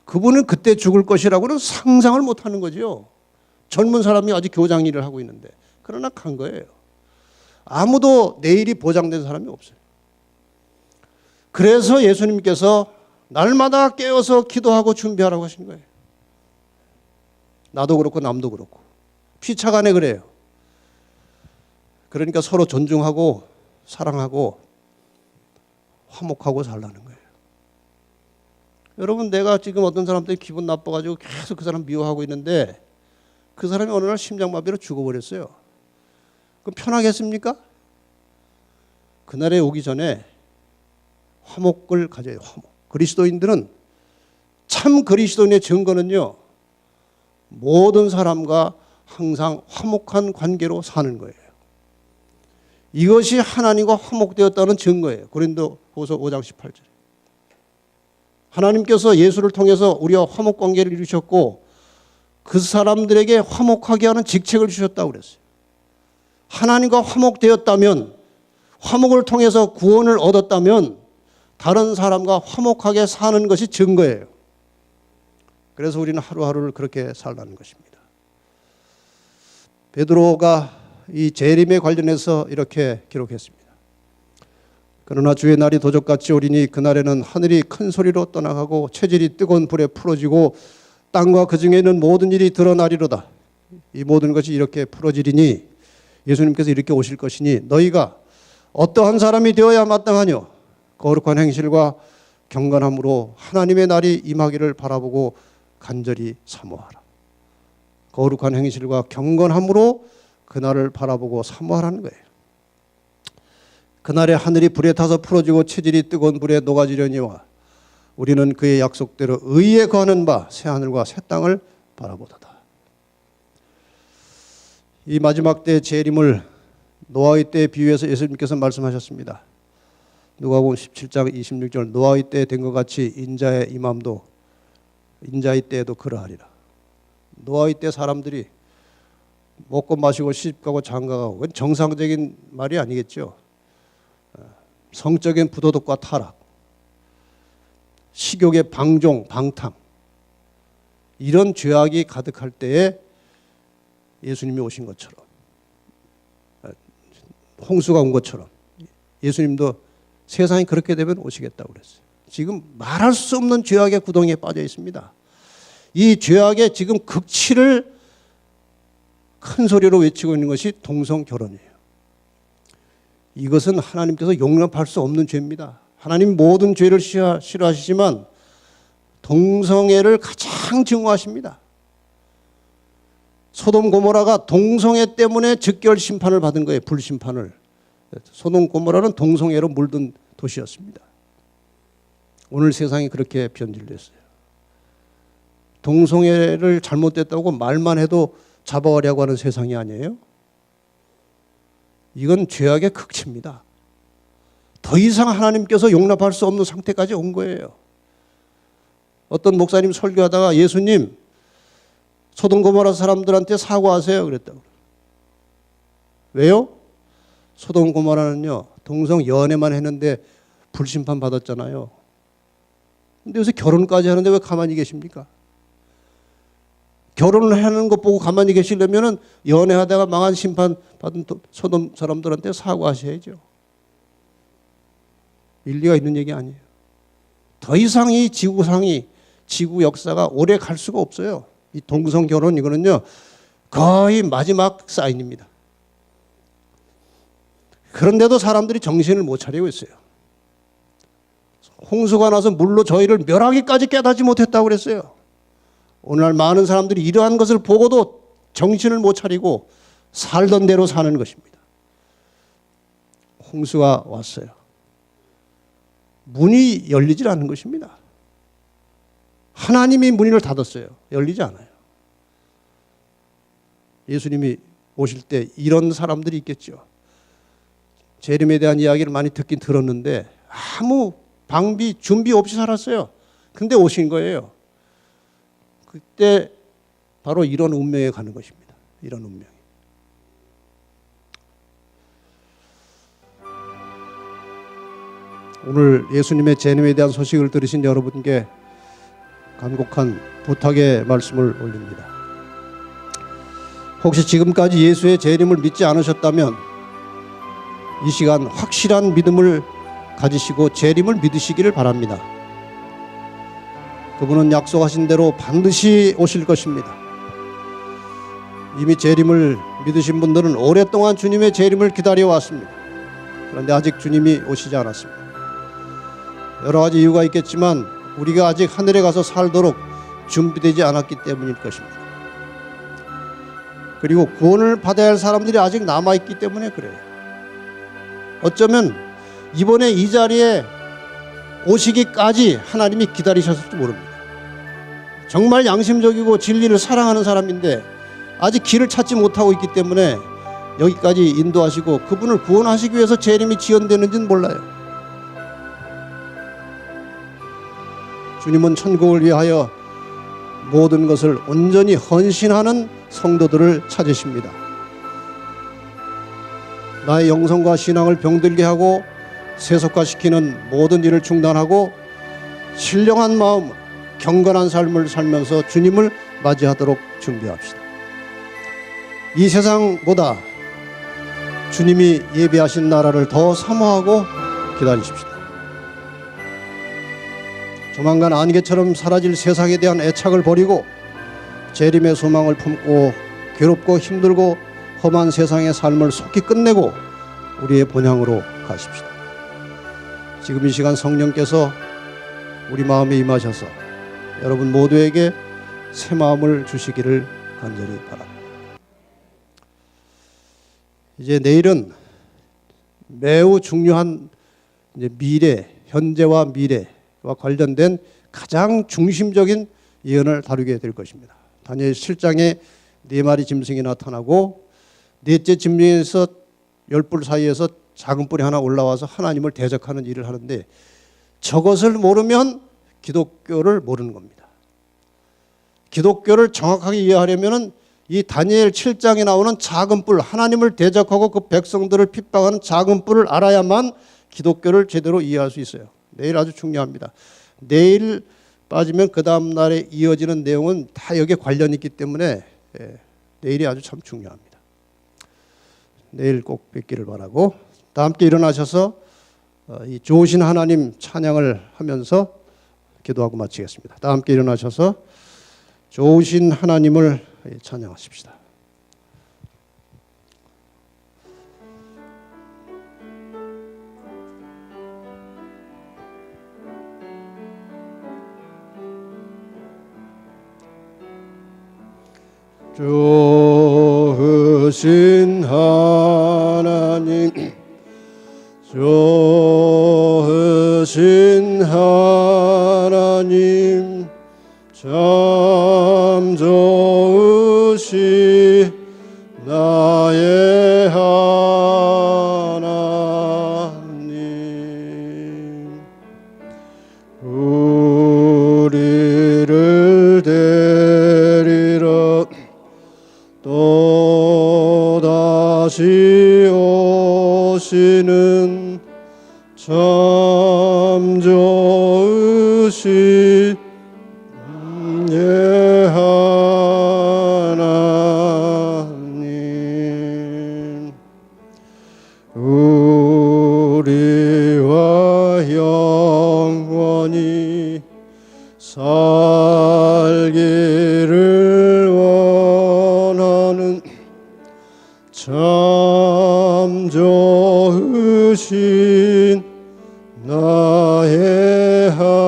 그분은 그때 죽을 것이라고는 상상을 못하는 거죠. 젊은 사람이 아직 교장 일을 하고 있는데. 그러나 간 거예요. 아무도 내일이 보장된 사람이 없어요. 그래서 예수님께서 날마다 깨어서 기도하고 준비하라고 하신 거예요. 나도 그렇고 남도 그렇고. 피차간에 그래요. 그러니까 서로 존중하고 사랑하고 화목하고 살라는 거예요. 여러분, 내가 지금 어떤 사람들이 기분 나빠가지고 계속 그 사람 미워하고 있는데 그 사람이 어느 날 심장마비로 죽어버렸어요. 그럼 편하겠습니까? 그날에 오기 전에 화목을 가져요. 화목. 그리스도인들은 참 그리스도인의 증거는요, 모든 사람과 항상 화목한 관계로 사는 거예요. 이것이 하나님과 화목되었다는 증거예요. 고린도후서 5장 18절. 하나님께서 예수를 통해서 우리와 화목 관계를 이루셨고 그 사람들에게 화목하게 하는 직책을 주셨다고 그랬어요. 하나님과 화목되었다면, 화목을 통해서 구원을 얻었다면 다른 사람과 화목하게 사는 것이 증거예요. 그래서 우리는 하루하루를 그렇게 살라는 것입니다. 베드로가 이 재림에 관련해서 이렇게 기록했습니다. 그러나 주의 날이 도적같이 오리니 그날에는 하늘이 큰 소리로 떠나가고 체질이 뜨거운 불에 풀어지고 땅과 그 중에 있는 모든 일이 드러나리로다. 이 모든 것이 이렇게 풀어지리니 예수님께서 이렇게 오실 것이니 너희가 어떠한 사람이 되어야 마땅하뇨? 거룩한 행실과 경건함으로 하나님의 날이 임하기를 바라보고 간절히 사모하라. 거룩한 행실과 경건함으로 그날을 바라보고 사모하라는 거예요. 그날에 하늘이 불에 타서 풀어지고 체질이 뜨거운 불에 녹아지려니와 우리는 그의 약속대로 의에 거하는 바 새 하늘과 새 땅을 바라보도다. 이 마지막 때의 재림을 노아의 때에 비유해서 예수님께서 말씀하셨습니다. 누가복음 17장 26절 노아의 때에 된 것 같이 인자의 임함도 인자의 때에도 그러하리라. 노아의 때 사람들이 먹고 마시고 시집가고 장가가고, 그건 정상적인 말이 아니겠죠. 성적인 부도덕과 타락, 식욕의 방종, 방탕, 이런 죄악이 가득할 때에 예수님이 오신 것처럼, 홍수가 온 것처럼 예수님도 세상이 그렇게 되면 오시겠다고 그랬어요. 지금 말할 수 없는 죄악의 구덩이에 빠져 있습니다. 이 죄악의 지금 극치를 큰 소리로 외치고 있는 것이 동성결혼이에요. 이것은 하나님께서 용납할 수 없는 죄입니다. 하나님 모든 죄를 싫어하시지만 동성애를 가장 증오하십니다. 소돔 고모라가 동성애 때문에 즉결 심판을 받은 거예요. 불심판을. 소돔 고모라는 동성애로 물든 도시였습니다. 오늘 세상이 그렇게 변질됐어요. 동성애를 잘못됐다고 말만 해도 잡아가려고 하는 세상이 아니에요. 이건 죄악의 극치입니다. 더 이상 하나님께서 용납할 수 없는 상태까지 온 거예요. 어떤 목사님 설교하다가 예수님 소돔 고모라 사람들한테 사과하세요 그랬다고. 왜요? 소돔 고모라는요 동성 연애만 했는데 불심판 받았잖아요. 근데 요새 결혼까지 하는데 왜 가만히 계십니까? 결혼을 하는 것 보고 가만히 계시려면 연애하다가 망한 심판 받은 소돔 사람들한테 사과하셔야죠. 일리가 있는 얘기 아니에요. 더 이상 이 지구 역사가 오래 갈 수가 없어요. 이 동성 결혼 이거는요 거의 마지막 사인입니다. 그런데도 사람들이 정신을 못 차리고 있어요. 홍수가 나서 물로 저희를 멸하기까지 깨닫지 못했다고 그랬어요. 오늘날 많은 사람들이 이러한 것을 보고도 정신을 못 차리고 살던 대로 사는 것입니다. 홍수가 왔어요. 문이 열리질 않는 것입니다. 하나님이 문을 닫았어요. 열리지 않아요. 예수님이 오실 때 이런 사람들이 있겠죠. 재림에 대한 이야기를 많이 듣긴 들었는데 아무 방비, 준비 없이 살았어요. 근데 오신 거예요. 그때 바로 이런 운명에 가는 것입니다. 이런 운명이. 오늘 예수님의 재림에 대한 소식을 들으신 여러분께 간곡한 부탁의 말씀을 올립니다. 혹시 지금까지 예수의 재림을 믿지 않으셨다면 이 시간 확실한 믿음을 가지시고 재림을 믿으시기를 바랍니다. 그분은 약속하신 대로 반드시 오실 것입니다. 이미 재림을 믿으신 분들은 오랫동안 주님의 재림을 기다려왔습니다. 그런데 아직 주님이 오시지 않았습니다. 여러 가지 이유가 있겠지만 우리가 아직 하늘에 가서 살도록 준비되지 않았기 때문일 것입니다. 그리고 구원을 받아야 할 사람들이 아직 남아있기 때문에 그래요. 어쩌면 이번에 이 자리에 오시기까지 하나님이 기다리셨을지 모릅니다. 정말 양심적이고 진리를 사랑하는 사람인데 아직 길을 찾지 못하고 있기 때문에 여기까지 인도하시고 그분을 구원하시기 위해서 재림이 지연되는지는 몰라요. 주님은 천국을 위하여 모든 것을 온전히 헌신하는 성도들을 찾으십니다. 나의 영성과 신앙을 병들게 하고 세속화시키는 모든 일을 중단하고 신령한 마음, 경건한 삶을 살면서 주님을 맞이하도록 준비합시다. 이 세상보다 주님이 예비하신 나라를 더 사모하고 기다리십시다. 조만간 안개처럼 사라질 세상에 대한 애착을 버리고 재림의 소망을 품고 괴롭고 힘들고 험한 세상의 삶을 속히 끝내고 우리의 본향으로 가십시다. 지금 이 시간 성령께서 우리 마음에 임하셔서 여러분 모두에게 새 마음을 주시기를 간절히 바랍니다. 이제 내일은 매우 중요한 미래, 현재와 미래와 관련된 가장 중심적인 예언을 다루게 될 것입니다. 다니엘 7장에 4마리 짐승이 나타나고 넷째 짐승에서 10뿔 사이에서 작은 뿔이 하나 올라와서 하나님을 대적하는 일을 하는데 저것을 모르면 기독교를 모르는 겁니다. 기독교를 정확하게 이해하려면 이 다니엘 7장에 나오는 작은 뿔, 하나님을 대적하고 그 백성들을 핍박하는 작은 뿔을 알아야만 기독교를 제대로 이해할 수 있어요. 내일 아주 중요합니다. 내일 빠지면 그 다음 날에 이어지는 내용은 다 여기에 관련이 있기 때문에 내일이 아주 참 중요합니다. 내일 꼭 뵙기를 바라고 다 함께 일어나셔서 이 좋으신 하나님 찬양을 하면서 기도하고 마치겠습니다. 다 함께 일어나셔서 좋으신 하나님을 찬양하십시다. 좋으신 하나님, 좋으신 하나님, 참 좋으시 나의 하나님, 우리를 데리러 또다시 오시는 참 좋으신 예 하나님, 우리와 영원히 살기를 원하는 참 좋으신 나의 하나님.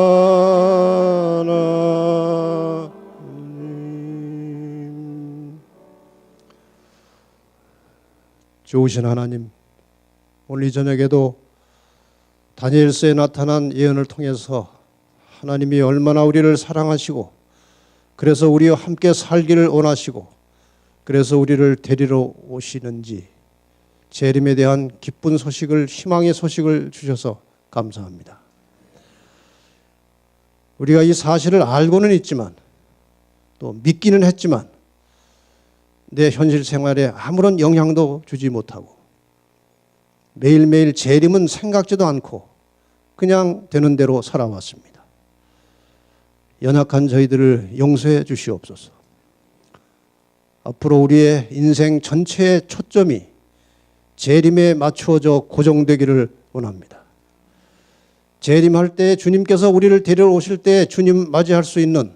좋으신 하나님, 오늘 이 저녁에도 다니엘서에 나타난 예언을 통해서 하나님이 얼마나 우리를 사랑하시고 그래서 우리와 함께 살기를 원하시고 그래서 우리를 데리러 오시는지 재림에 대한 기쁜 소식을, 희망의 소식을 주셔서 감사합니다. 우리가 이 사실을 알고는 있지만 또 믿기는 했지만 내 현실 생활에 아무런 영향도 주지 못하고 매일매일 재림은 생각지도 않고 그냥 되는 대로 살아왔습니다. 연약한 저희들을 용서해 주시옵소서. 앞으로 우리의 인생 전체의 초점이 재림에 맞추어져 고정되기를 원합니다. 재림할 때 주님께서 우리를 데리러 오실 때 주님 맞이할 수 있는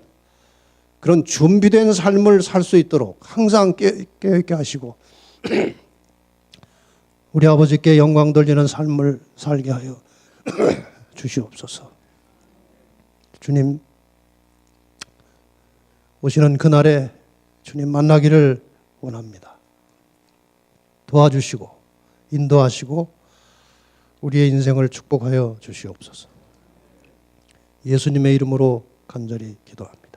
그런 준비된 삶을 살 수 있도록 항상 깨어있게 하시고 우리 아버지께 영광 돌리는 삶을 살게 하여 주시옵소서. 주님 오시는 그날에 주님 만나기를 원합니다. 도와주시고 인도하시고 우리의 인생을 축복하여 주시옵소서. 예수님의 이름으로 간절히 기도합니다.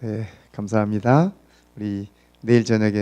네, 감사합니다. 우리 내일 저녁에